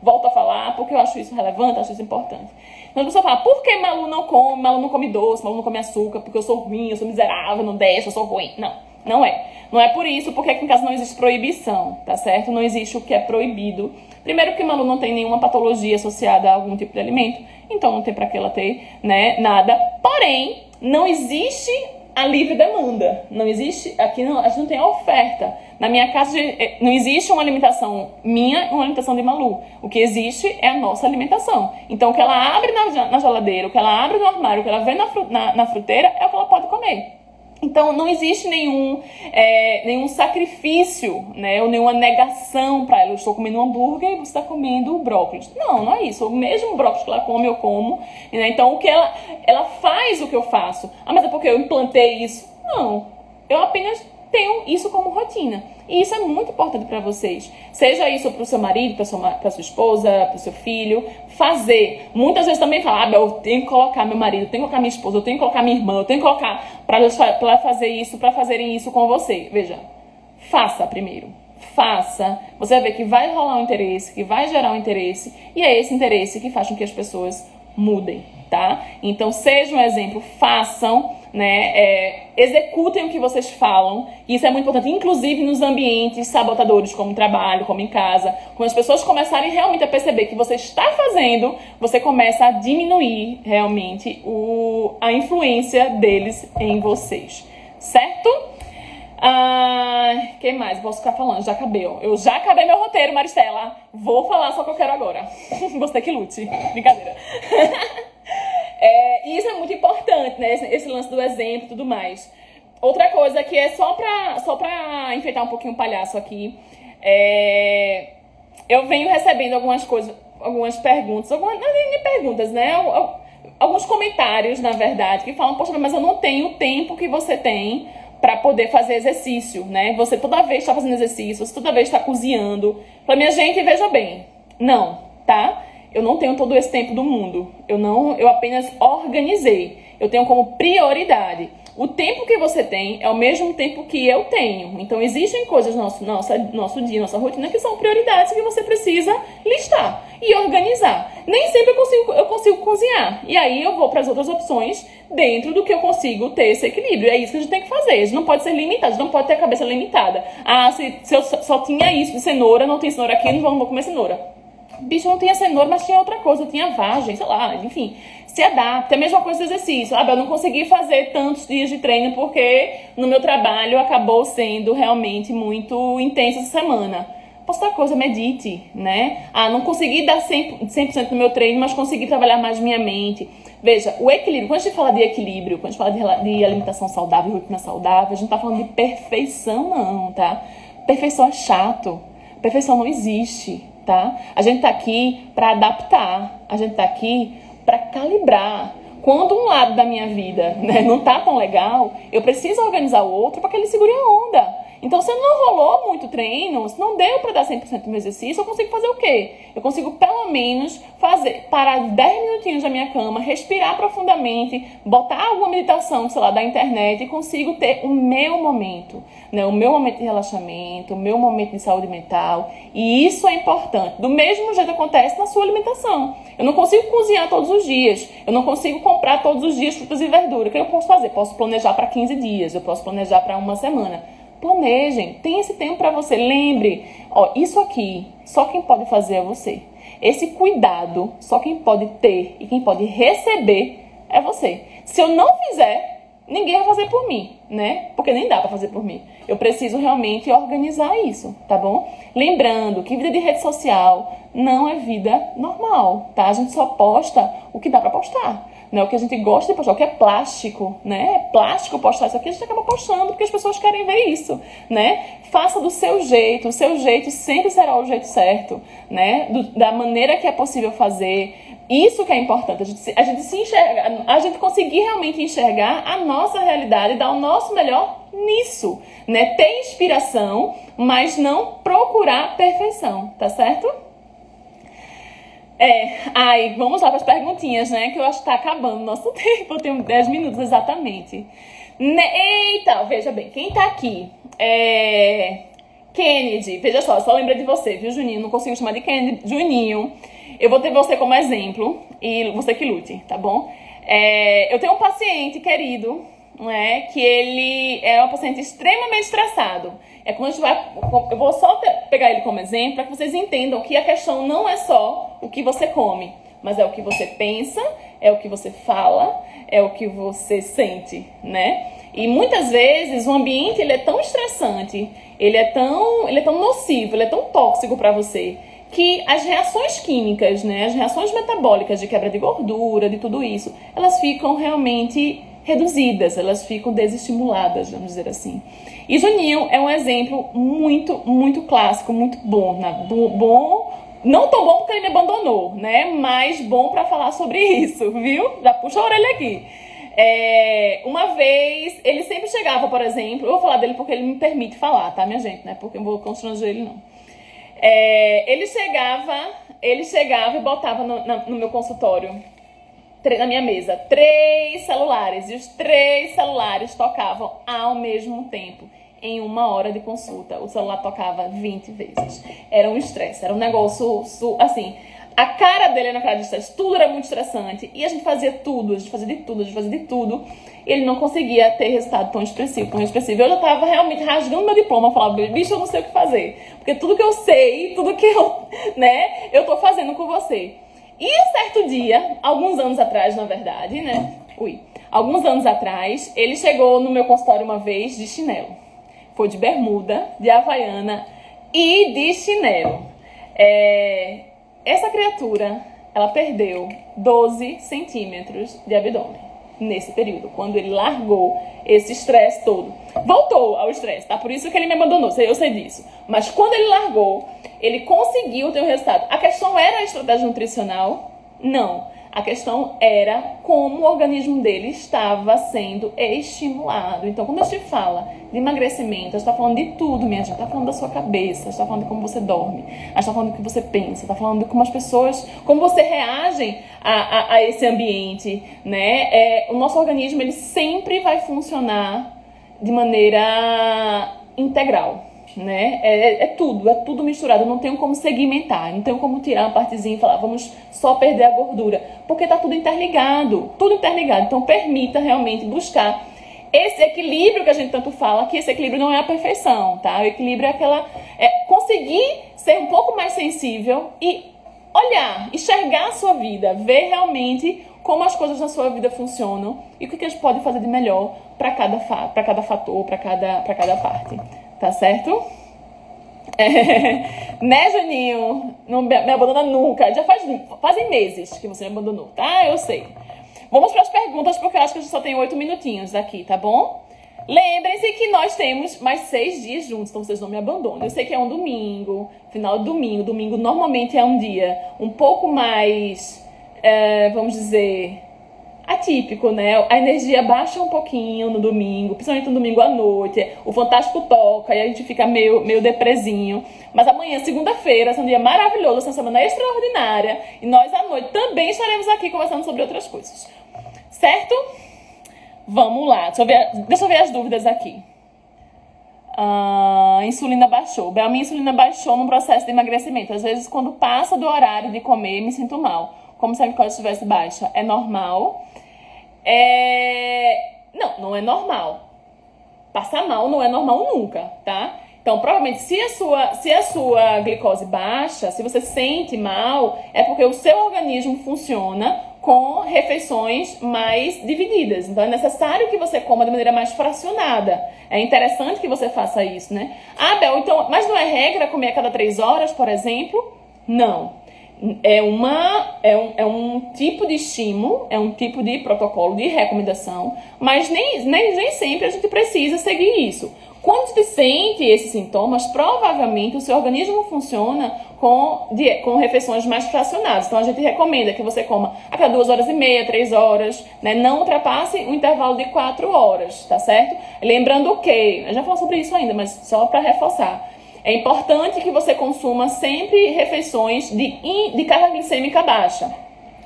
volto a falar porque eu acho isso relevante, acho isso importante. Então a pessoa fala, por que Malu não come doce, Malu não come açúcar, porque eu sou ruim, eu sou miserável, não deixo, eu sou ruim. Não, não é. Não é por isso, porque aqui em casa não existe proibição, tá certo? Não existe o que é proibido. Primeiro que Malu não tem nenhuma patologia associada a algum tipo de alimento, então não tem pra que ela ter, né, nada. Porém, não existe a livre demanda. Não existe, aqui não, a gente não tem a oferta. Na minha casa não existe uma alimentação minha e uma alimentação de Malu. O que existe é a nossa alimentação. Então o que ela abre na geladeira, o que ela abre no armário, o que ela vê na fruteira é o que ela pode comer. Então não existe nenhum sacrifício, né, ou nenhuma negação para ela. Eu estou comendo um hambúrguer e você está comendo brócolis. Não, não é isso. O mesmo brócolis que ela come, eu como. Né? Então o que ela faz o que eu faço. Mas é porque eu implantei isso? Não. Eu apenas tenham isso como rotina. E isso é muito importante para vocês. Seja isso para o seu marido, para sua esposa, para o seu filho. Fazer. Muitas vezes também falar, eu tenho que colocar meu marido, eu tenho que colocar minha esposa, eu tenho que colocar minha irmã, eu tenho que colocar para fazer isso, para fazerem isso com você. Veja, faça primeiro. Faça. Você vai ver que vai rolar um interesse, que vai gerar um interesse. E é esse interesse que faz com que as pessoas mudem, tá? Então, seja um exemplo, façam, né? Executem o que vocês falam. Isso é muito importante, inclusive nos ambientes sabotadores, como no trabalho, como em casa. Quando as pessoas começarem realmente a perceber que você está fazendo, você começa a diminuir realmente a influência deles em vocês, certo? Que mais? Posso ficar falando? Já acabei, ó. Eu já acabei meu roteiro, Maristela. Vou falar só o que eu quero agora. Você que lute. Brincadeira. Isso é muito importante, né? Esse lance do exemplo e tudo mais. Outra coisa que é só pra enfeitar um pouquinho o palhaço aqui. Eu venho recebendo algumas coisas, algumas perguntas, não nem perguntas, né? Alguns comentários, na verdade, que falam, poxa, mas eu não tenho o tempo que você tem para poder fazer exercício, né? Você toda vez está fazendo exercício, você toda vez está cozinhando. Pra minha gente, veja bem, não, tá? Eu não tenho todo esse tempo do mundo. Eu apenas organizei. Eu tenho como prioridade. O tempo que você tem é o mesmo tempo que eu tenho. Então, existem coisas no nosso dia, nossa rotina, que são prioridades que você precisa listar e organizar. Nem sempre eu consigo cozinhar. E aí, eu vou para as outras opções dentro do que eu consigo ter esse equilíbrio. É isso que a gente tem que fazer. A gente não pode ser limitado, a gente não pode ter a cabeça limitada. Se eu só tinha isso de cenoura, não tem cenoura aqui, não vou comer cenoura. Bicho, não tinha cenoura, mas tinha outra coisa, tinha vagem, sei lá, enfim. Se adapta, é a mesma coisa do exercício, sabe? Eu não consegui fazer tantos dias de treino porque no meu trabalho acabou sendo realmente muito intenso essa semana. Posso outra coisa, medite, né? Não consegui dar 100% no meu treino, mas consegui trabalhar mais minha mente. Veja, o equilíbrio, quando a gente fala de equilíbrio, quando a gente fala de alimentação saudável, rotina saudável, a gente não tá falando de perfeição não, tá? Perfeição é chato, perfeição não existe, tá? A gente tá aqui para adaptar, a gente tá aqui para calibrar. Quando um lado da minha vida, né, não tá tão legal, eu preciso organizar o outro para que ele segure a onda. Então, se não rolou muito treino, se não deu para dar 100% do meu exercício, eu consigo fazer o quê? Eu consigo, pelo menos, parar 10 minutinhos da minha cama, respirar profundamente, botar alguma meditação, sei lá, da internet e consigo ter o meu momento, né? O meu momento de relaxamento, o meu momento de saúde mental. E isso é importante. Do mesmo jeito acontece na sua alimentação. Eu não consigo cozinhar todos os dias. Eu não consigo comprar todos os dias frutas e verduras. O que eu posso fazer? Posso planejar para 15 dias. Eu posso planejar para uma semana. Planejem, tem esse tempo para você. Lembre, isso aqui, só quem pode fazer é você. Esse cuidado, só quem pode ter e quem pode receber é você. Se eu não fizer, ninguém vai fazer por mim, né? Porque nem dá para fazer por mim. Eu preciso realmente organizar isso, tá bom? Lembrando que vida de rede social não é vida normal, tá? A gente só posta o que dá para postar. Né, o que a gente gosta de postar, o que é plástico, né? É plástico postar isso aqui, a gente acaba postando porque as pessoas querem ver isso, né? Faça do seu jeito, o seu jeito sempre será o jeito certo, né? Da maneira que é possível fazer. Isso que é importante, a gente se enxergar, a gente conseguir realmente enxergar a nossa realidade e dar o nosso melhor nisso, né? Ter inspiração, mas não procurar perfeição, tá certo? Vamos lá para as perguntinhas, né? Que eu acho que tá acabando o nosso tempo. Eu tenho 10 minutos exatamente. Eita, veja bem, quem tá aqui? Kennedy, veja só lembrei de você, viu, Juninho? Não consigo chamar de Kennedy. Juninho, eu vou ter você como exemplo e você que lute, tá bom? Eu tenho um paciente querido, né? Que ele é um paciente extremamente estressado. Eu vou só pegar ele como exemplo para que vocês entendam que a questão não é só o que você come, mas é o que você pensa, é o que você fala, é o que você sente, né? E muitas vezes o ambiente ele é tão estressante, ele é tão nocivo, ele é tão tóxico para você, que as reações químicas, né, as reações metabólicas de quebra de gordura, de tudo isso, elas ficam realmente reduzidas, elas ficam desestimuladas, vamos dizer assim. E Juninho é um exemplo muito, muito clássico, muito bom, né? Bom, não tão bom porque ele me abandonou, né? Mas bom para falar sobre isso, viu? Já puxa a orelha aqui. Uma vez, ele sempre chegava, por exemplo, eu vou falar dele porque ele me permite falar, tá, minha gente, né? Porque eu não vou constranger ele, não. Ele chegava e botava no meu consultório, na minha mesa, 3 celulares. E os 3 celulares tocavam ao mesmo tempo. Em 1 hora de consulta, o celular tocava 20 vezes. Era um estresse, era um negócio, assim... A cara dele era uma cara de estresse, tudo era muito estressante. E a gente fazia tudo, a gente fazia de tudo. E ele não conseguia ter resultado tão expressivo, Eu já tava realmente rasgando meu diploma, eu falava, bicho, eu não sei o que fazer. Porque tudo que eu sei, tudo que eu tô fazendo com você. E certo dia, alguns anos atrás, na verdade, alguns anos atrás, ele chegou no meu consultório uma vez de chinelo. Foi de bermuda, de havaiana e de chinelo. Essa criatura, ela perdeu 12 centímetros de abdômen nesse período, quando ele largou esse estresse todo. Voltou ao estresse, tá? Por isso que ele me abandonou, eu sei disso. Mas quando ele largou, ele conseguiu ter um resultado. A questão era a estratégia nutricional? Não. A questão era como o organismo dele estava sendo estimulado. Então, quando a gente fala de emagrecimento, a gente está falando de tudo, minha gente. Está falando da sua cabeça, a gente está falando de como você dorme, a gente está falando do que você pensa, está falando de como as pessoas, como você reage a esse ambiente, né? O nosso organismo, ele sempre vai funcionar de maneira integral. Né? É tudo misturado, não tenho como segmentar, não tenho como tirar uma partezinha e falar, vamos só perder a gordura, porque tá tudo interligado, então permita realmente buscar esse equilíbrio que a gente tanto fala, que esse equilíbrio não é a perfeição, tá? O equilíbrio é conseguir ser um pouco mais sensível e olhar, enxergar a sua vida, ver realmente como as coisas na sua vida funcionam e o que a gente pode fazer de melhor para cada fator, para cada parte. Tá certo? Né, Juninho? Não me abandona nunca. Já fazem meses que você me abandonou, tá? Eu sei. Vamos para as perguntas, porque eu acho que a gente só tem 8 minutinhos aqui, tá bom? Lembrem-se que nós temos mais 6 dias juntos, então vocês não me abandonem. Eu sei que é um domingo, final de domingo. Domingo normalmente é um dia um pouco mais, vamos dizer... atípico, né? A energia baixa um pouquinho no domingo, principalmente no domingo à noite. O Fantástico toca e a gente fica meio depresinho. Mas amanhã, segunda-feira, é um dia maravilhoso, essa semana extraordinária. E nós à noite também estaremos aqui conversando sobre outras coisas. Certo? Vamos lá. Deixa eu ver as dúvidas aqui. Insulina baixou. A minha insulina baixou no processo de emagrecimento. Às vezes, quando passa do horário de comer, me sinto mal. Como se a glicose estivesse baixa. É normal? Não é normal. Passar mal não é normal nunca, tá? Então, provavelmente, se a sua glicose baixa, se você sente mal, é porque o seu organismo funciona com refeições mais divididas. Então, é necessário que você coma de maneira mais fracionada. É interessante que você faça isso, né? Bel, então, mas não é regra comer a cada 3 horas, por exemplo? Não. É um tipo de estímulo, é um tipo de protocolo de recomendação, mas nem sempre a gente precisa seguir isso. Quando você sente esses sintomas, provavelmente o seu organismo funciona com refeições mais fracionadas. Então a gente recomenda que você coma a cada 2h30, 3 horas, né? Não ultrapasse um intervalo de 4 horas, tá certo? Lembrando que, eu já falei sobre isso ainda, mas só para reforçar. É importante que você consuma sempre refeições de carga glicêmica baixa.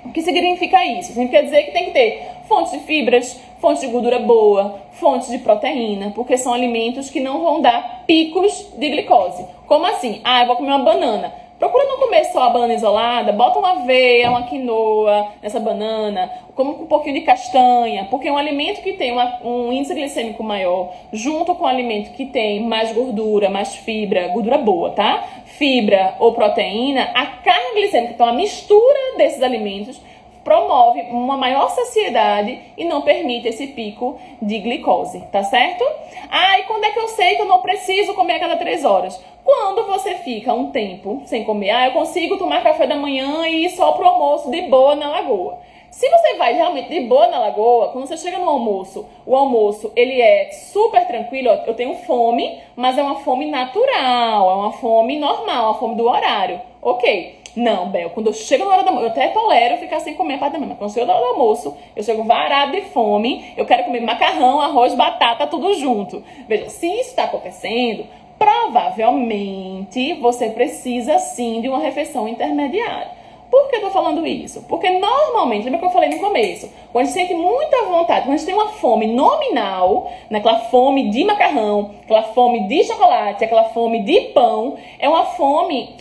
O que significa isso? Significa dizer que tem que ter fontes de fibras, fontes de gordura boa, fontes de proteína, porque são alimentos que não vão dar picos de glicose. Como assim? Eu vou comer uma banana. Procura não comer só a banana isolada, bota uma aveia, uma quinoa nessa banana, come um pouquinho de castanha, porque um alimento que tem um índice glicêmico maior, junto com um alimento que tem mais gordura, mais fibra, gordura boa, tá? Fibra ou proteína, a carga glicêmica, então a mistura desses alimentos, promove uma maior saciedade e não permite esse pico de glicose, tá certo? E quando é que eu sei que eu não preciso comer a cada 3 horas? Quando você fica um tempo sem comer, eu consigo tomar café da manhã e ir só pro almoço de boa na lagoa. Se você vai realmente de boa na lagoa, quando você chega no almoço, o almoço, ele é super tranquilo. Eu tenho fome, mas é uma fome natural, é uma fome normal, uma fome do horário. Ok. Não, Bel, quando eu chego na hora do almoço, eu até tolero ficar sem comer a parte da manhã, mas quando eu chego na hora do almoço, eu chego varado de fome, eu quero comer macarrão, arroz, batata, tudo junto. Veja, se isso está acontecendo, provavelmente você precisa sim de uma refeição intermediária. Por que eu tô falando isso? Porque normalmente, lembra que eu falei no começo, quando a gente sente muita vontade, quando a gente tem uma fome nominal, né, aquela fome de macarrão, aquela fome de chocolate, aquela fome de pão, é uma fome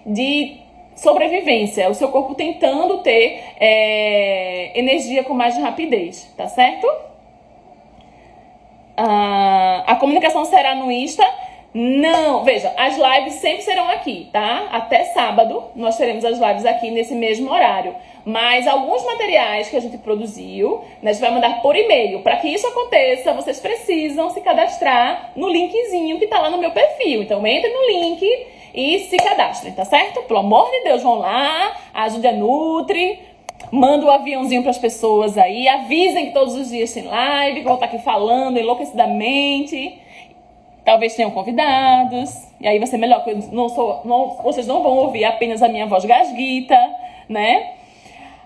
de sobrevivência, o seu corpo tentando ter energia com mais rapidez, tá certo? A comunicação será no Insta? Não, veja, as lives sempre serão aqui, tá? Até sábado nós teremos as lives aqui nesse mesmo horário. Mas alguns materiais que a gente produziu, né, a gente vai mandar por e-mail. Para que isso aconteça, vocês precisam se cadastrar no linkzinho que tá lá no meu perfil. Então entre no link e se cadastrem, tá certo? Pelo amor de Deus, vão lá, ajude a Nutri, manda o aviãozinho para as pessoas aí, avisem que todos os dias tem live, que eu vou estar aqui falando enlouquecidamente. Talvez tenham convidados, e aí vai ser melhor, porque vocês não vão ouvir apenas a minha voz gasguita, né?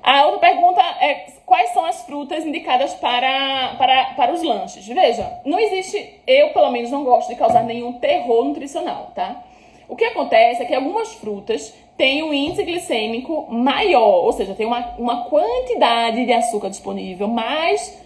A outra pergunta é, quais são as frutas indicadas para os lanches? Veja, não existe, eu pelo menos não gosto de causar nenhum terror nutricional, tá? O que acontece é que algumas frutas têm um índice glicêmico maior, ou seja, tem uma quantidade de açúcar disponível mais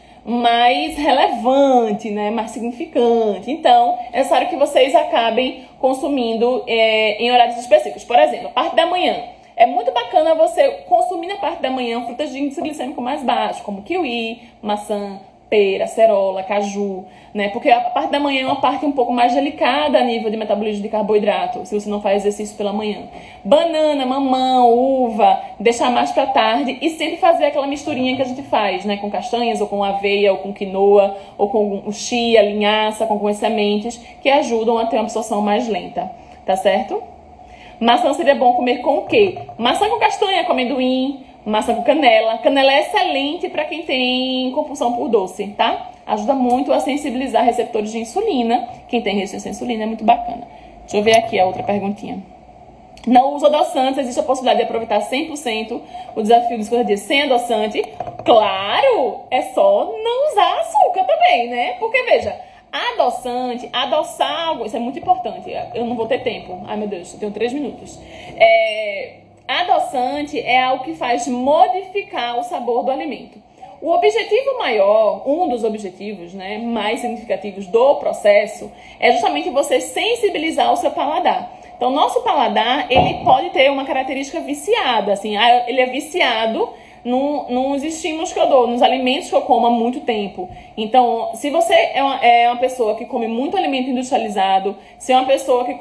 relevante, né? Mais significante. Então, é necessário que vocês acabem consumindo em horários específicos. Por exemplo, a parte da manhã. É muito bacana você consumir na parte da manhã frutas de índice glicêmico mais baixo, como kiwi, maçã, pera, acerola, caju, né? Porque a parte da manhã é uma parte um pouco mais delicada a nível de metabolismo de carboidrato, se você não faz exercício pela manhã. Banana, mamão, uva, deixar mais pra tarde e sempre fazer aquela misturinha que a gente faz, né? Com castanhas, ou com aveia, ou com quinoa, ou com chia, linhaça, com algumas sementes, que ajudam a ter uma absorção mais lenta, tá certo? Maçã seria bom comer com o quê? Maçã com castanha, com amendoim, maçã com canela. Canela é excelente para quem tem compulsão por doce, tá? Ajuda muito a sensibilizar receptores de insulina. Quem tem resistência à insulina é muito bacana. Deixa eu ver aqui a outra perguntinha. Não uso adoçantes, existe a possibilidade de aproveitar 100% o desafio dos 50 dias sem adoçante? Claro! É só não usar açúcar também, né? Porque, veja, adoçante, adoçar algo, isso é muito importante. Eu não vou ter tempo. Ai, meu Deus, eu tenho 3 minutos. Adoçante é algo que faz modificar o sabor do alimento. O objetivo maior, um dos objetivos, né, mais significativos do processo, é justamente você sensibilizar o seu paladar. Então, nosso paladar, ele pode ter uma característica viciada, assim, ele é viciado nos estímulos que eu dou, nos alimentos que eu como há muito tempo. Então, se você é uma pessoa que come muito alimento industrializado, se é uma pessoa que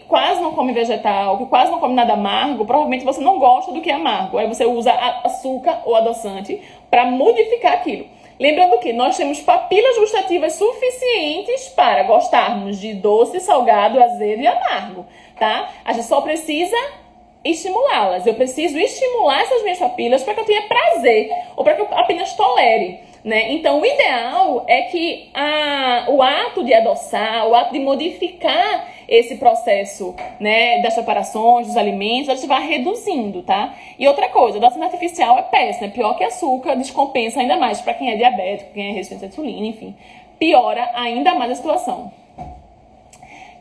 quase não come vegetal, que quase não come nada amargo, provavelmente você não gosta do que é amargo. Aí você usa açúcar ou adoçante para modificar aquilo. Lembrando que nós temos papilas gustativas suficientes para gostarmos de doce, salgado, azedo e amargo, tá? A gente só precisa estimulá-las. Eu preciso estimular essas minhas papilas para que eu tenha prazer ou para que eu apenas tolere, né? Então, o ideal é que o ato de adoçar, o ato de modificar esse processo, né, das preparações, dos alimentos, a gente vai reduzindo, tá? E outra coisa, adoçante artificial é péssimo, é pior que açúcar, descompensa ainda mais para quem é diabético, quem é resistente à insulina, enfim. Piora ainda mais a situação.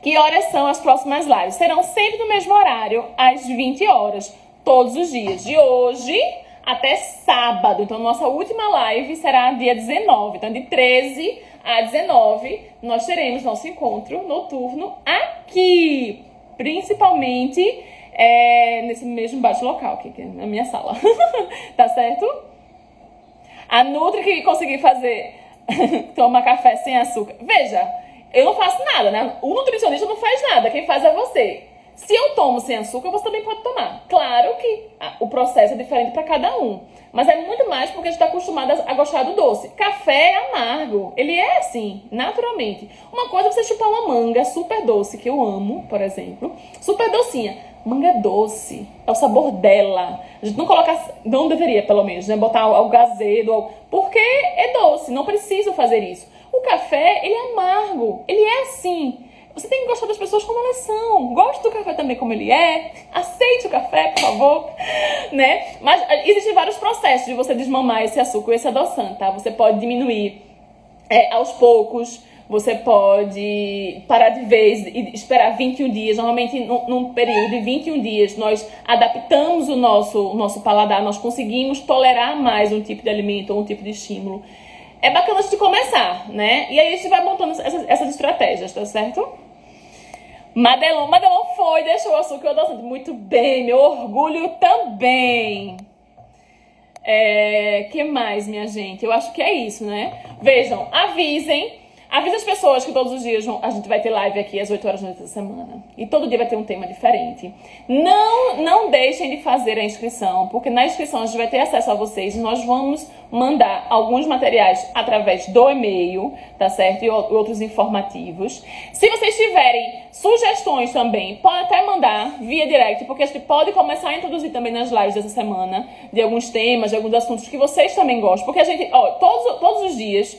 Que horas são as próximas lives? Serão sempre no mesmo horário, às 20 horas, todos os dias. De hoje até sábado. Então, nossa última live será dia 19. Então, de 13 a 19, nós teremos nosso encontro noturno aqui. Principalmente nesse mesmo bate-local, aqui na minha sala. Tá certo? A Nutri que conseguir fazer tomar café sem açúcar. Veja, eu não faço nada, né? O nutricionista não faz nada, quem faz é você. Se eu tomo sem açúcar, você também pode tomar. Claro que o processo é diferente para cada um. Mas é muito mais porque a gente está acostumado a gostar do doce. Café é amargo. Ele é assim, naturalmente. Uma coisa é você chupar uma manga super doce, que eu amo, por exemplo. Super docinha. Manga é doce. É o sabor dela. A gente não coloca... Não deveria, pelo menos, né? Botar algo azedo. Porque é doce. Não preciso fazer isso. O café, ele é amargo. Ele é assim. Você tem que gostar das pessoas como elas são. Goste do café também como ele é. Aceite o café, por favor. Né? Mas existem vários processos de você desmamar esse açúcar e esse adoçante, tá? Você pode diminuir aos poucos. Você pode parar de vez e esperar 21 dias. Normalmente, num período de 21 dias, nós adaptamos o nosso paladar. Nós conseguimos tolerar mais um tipo de alimento ou um tipo de estímulo. É bacana a gente começar, né? E aí a gente vai montando essas estratégias, tá certo? Madelon foi, deixou o açúcar e o adoçante. Muito bem, meu orgulho também. Que mais, minha gente? Eu acho que é isso, né? Vejam, avise as pessoas que todos os dias a gente vai ter live aqui às 8 horas da noite da semana. E todo dia vai ter um tema diferente. Não deixem de fazer a inscrição, porque na inscrição a gente vai ter acesso a vocês. Nós vamos mandar alguns materiais através do e-mail, tá certo? E outros informativos. Se vocês tiverem sugestões também, pode até mandar via direct, porque a gente pode começar a introduzir também nas lives dessa semana, de alguns temas, de alguns assuntos que vocês também gostam. Porque a gente, todos os dias...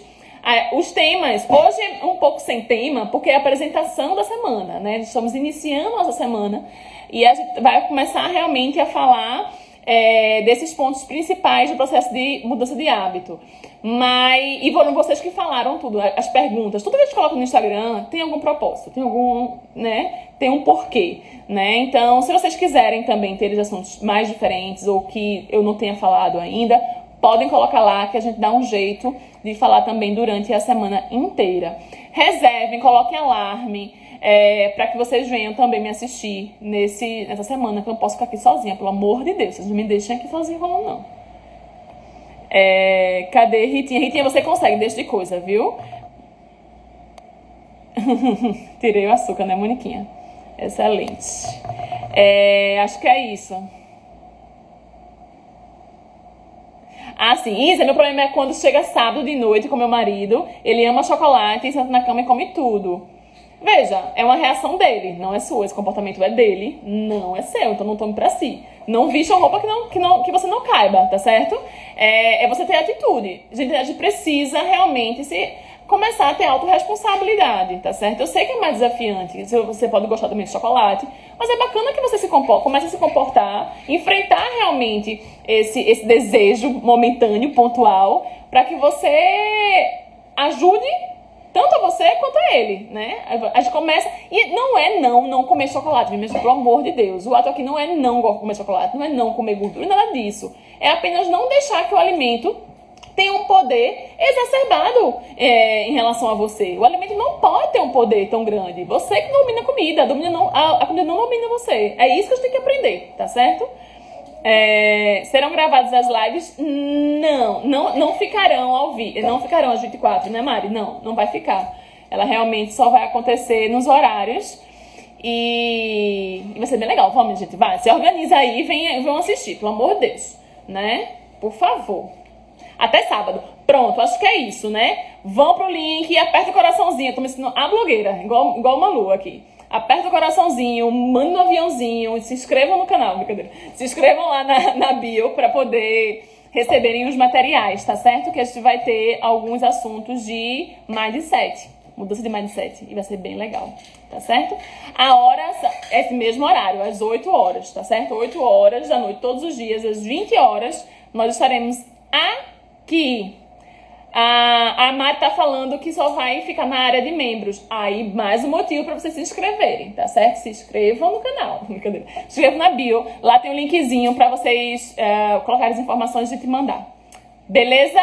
os temas, hoje é um pouco sem tema, porque é a apresentação da semana, né? Estamos iniciando nossa semana e a gente vai começar realmente a falar desses pontos principais do processo de mudança de hábito. E foram vocês que falaram tudo, as perguntas, tudo que a gente coloca no Instagram tem algum propósito, tem algum, né? Tem um porquê, né? Então, se vocês quiserem também ter assuntos mais diferentes ou que eu não tenha falado ainda, podem colocar lá que a gente dá um jeito de falar também durante a semana inteira. Reservem, coloquem alarme, para que vocês venham também me assistir nessa semana, que eu não posso ficar aqui sozinha, pelo amor de Deus. Vocês não me deixem aqui sozinha falando, não. Cadê Ritinha? Ritinha, você consegue, deixa de coisa, viu? Tirei o açúcar, né, Moniquinha? Excelente. Acho que é isso. Ah, sim, Isa, meu problema é quando chega sábado de noite com meu marido, ele ama chocolate e senta na cama e come tudo. Veja, é uma reação dele, não é sua, esse comportamento é dele, não é seu, então não tome pra si. Não vista uma roupa que você não caiba, tá certo? É você ter atitude. A gente precisa realmente começar a ter autorresponsabilidade, tá certo? Eu sei que é mais desafiante, você pode gostar também de chocolate, mas é bacana que você comece a se comportar, enfrentar realmente esse desejo momentâneo, pontual, para que você ajude tanto a você quanto a ele, né? A gente começa... E não comer chocolate, mesmo, pelo amor de Deus. O ato aqui não é não comer chocolate, não é não comer gordura, nada disso. É apenas não deixar que o alimento tenha um poder exacerbado em relação a você. O alimento não pode ter um poder tão grande. Você que domina a comida, a comida não domina você. É isso que a gente tem que aprender, tá certo? Serão gravadas as lives? Não ficarão ao vivo. Não ficarão às 24, né, Mari? Não vai ficar. Ela realmente só vai acontecer nos horários. E vai ser bem legal. Vamos, gente, vai. Se organiza aí e venham assistir, pelo amor de Deus, né? Por favor. Até sábado. Pronto, acho que é isso, né? Vão pro link e aperta o coraçãozinho. Eu tô me ensinando a blogueira, igual uma lua aqui. Aperta o coraçãozinho, manda um aviãozinho, se inscrevam no canal, brincadeira. Se inscrevam lá na bio para poder receberem os materiais, tá certo? Que a gente vai ter alguns assuntos de mindset, mudança de mindset, e vai ser bem legal, tá certo? A hora é esse mesmo horário, às 8 horas, tá certo? 8 horas da noite, todos os dias, às 20 horas, nós estaremos aqui. A Mari tá falando que só vai ficar na área de membros. Aí, mais um motivo pra vocês se inscreverem, tá certo? Se inscrevam no canal. Brincadeira. Se inscrevam na bio. Lá tem um linkzinho pra vocês colocarem as informações e te mandar. Beleza?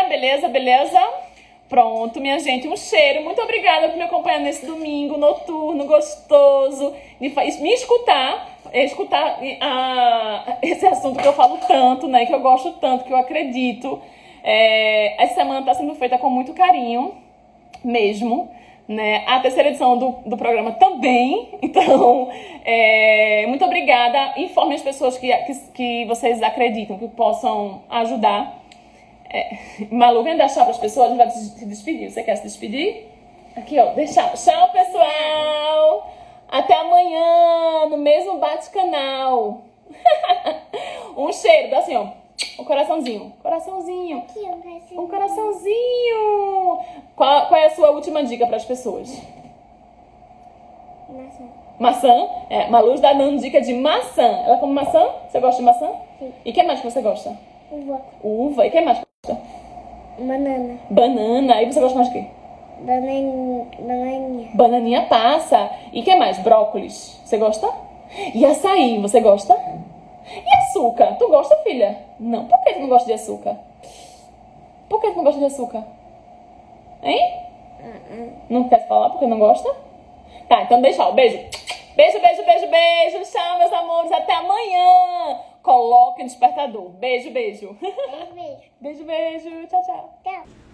Pronto, minha gente. Um cheiro. Muito obrigada por me acompanhar nesse domingo noturno, gostoso. De me escutar esse assunto que eu falo tanto, né? Que eu gosto tanto, que eu acredito. Essa semana está sendo feita com muito carinho, mesmo, né? A terceira edição do programa também. Então, muito obrigada. Informe as pessoas que vocês acreditam que possam ajudar. Malu, vem dar tchau para as pessoas, a gente vai se despedir. Você quer se despedir? Aqui, ó, deixa. Tchau, pessoal! Até amanhã, no mesmo bate-canal. Um cheiro, dá assim, ó. Um coraçãozinho. Coraçãozinho. Aqui, Um coraçãozinho. Qual é a sua última dica para as pessoas? Maçã. Maçã? Malu está dando dica de maçã. Ela come maçã? Você gosta de maçã? Sim. E o que mais que você gosta? Uva. Uva. E o que mais que você gosta? Banana. Banana. E você gosta mais de quê? Bananinha. Bananinha passa. E o que mais? Brócolis. Você gosta? E açaí, você gosta? E açúcar? Tu gosta, filha? Não. Por que tu não gosta de açúcar? Por que tu não gosta de açúcar? Hein? Não quer falar porque não gosta? Tá, então deixa, ó. Beijo. Beijo, beijo, beijo, beijo. Tchau, meus amores. Até amanhã. Coloque o despertador. Beijo, beijo. Beijo. Beijo, beijo. Tchau, tchau. Tchau.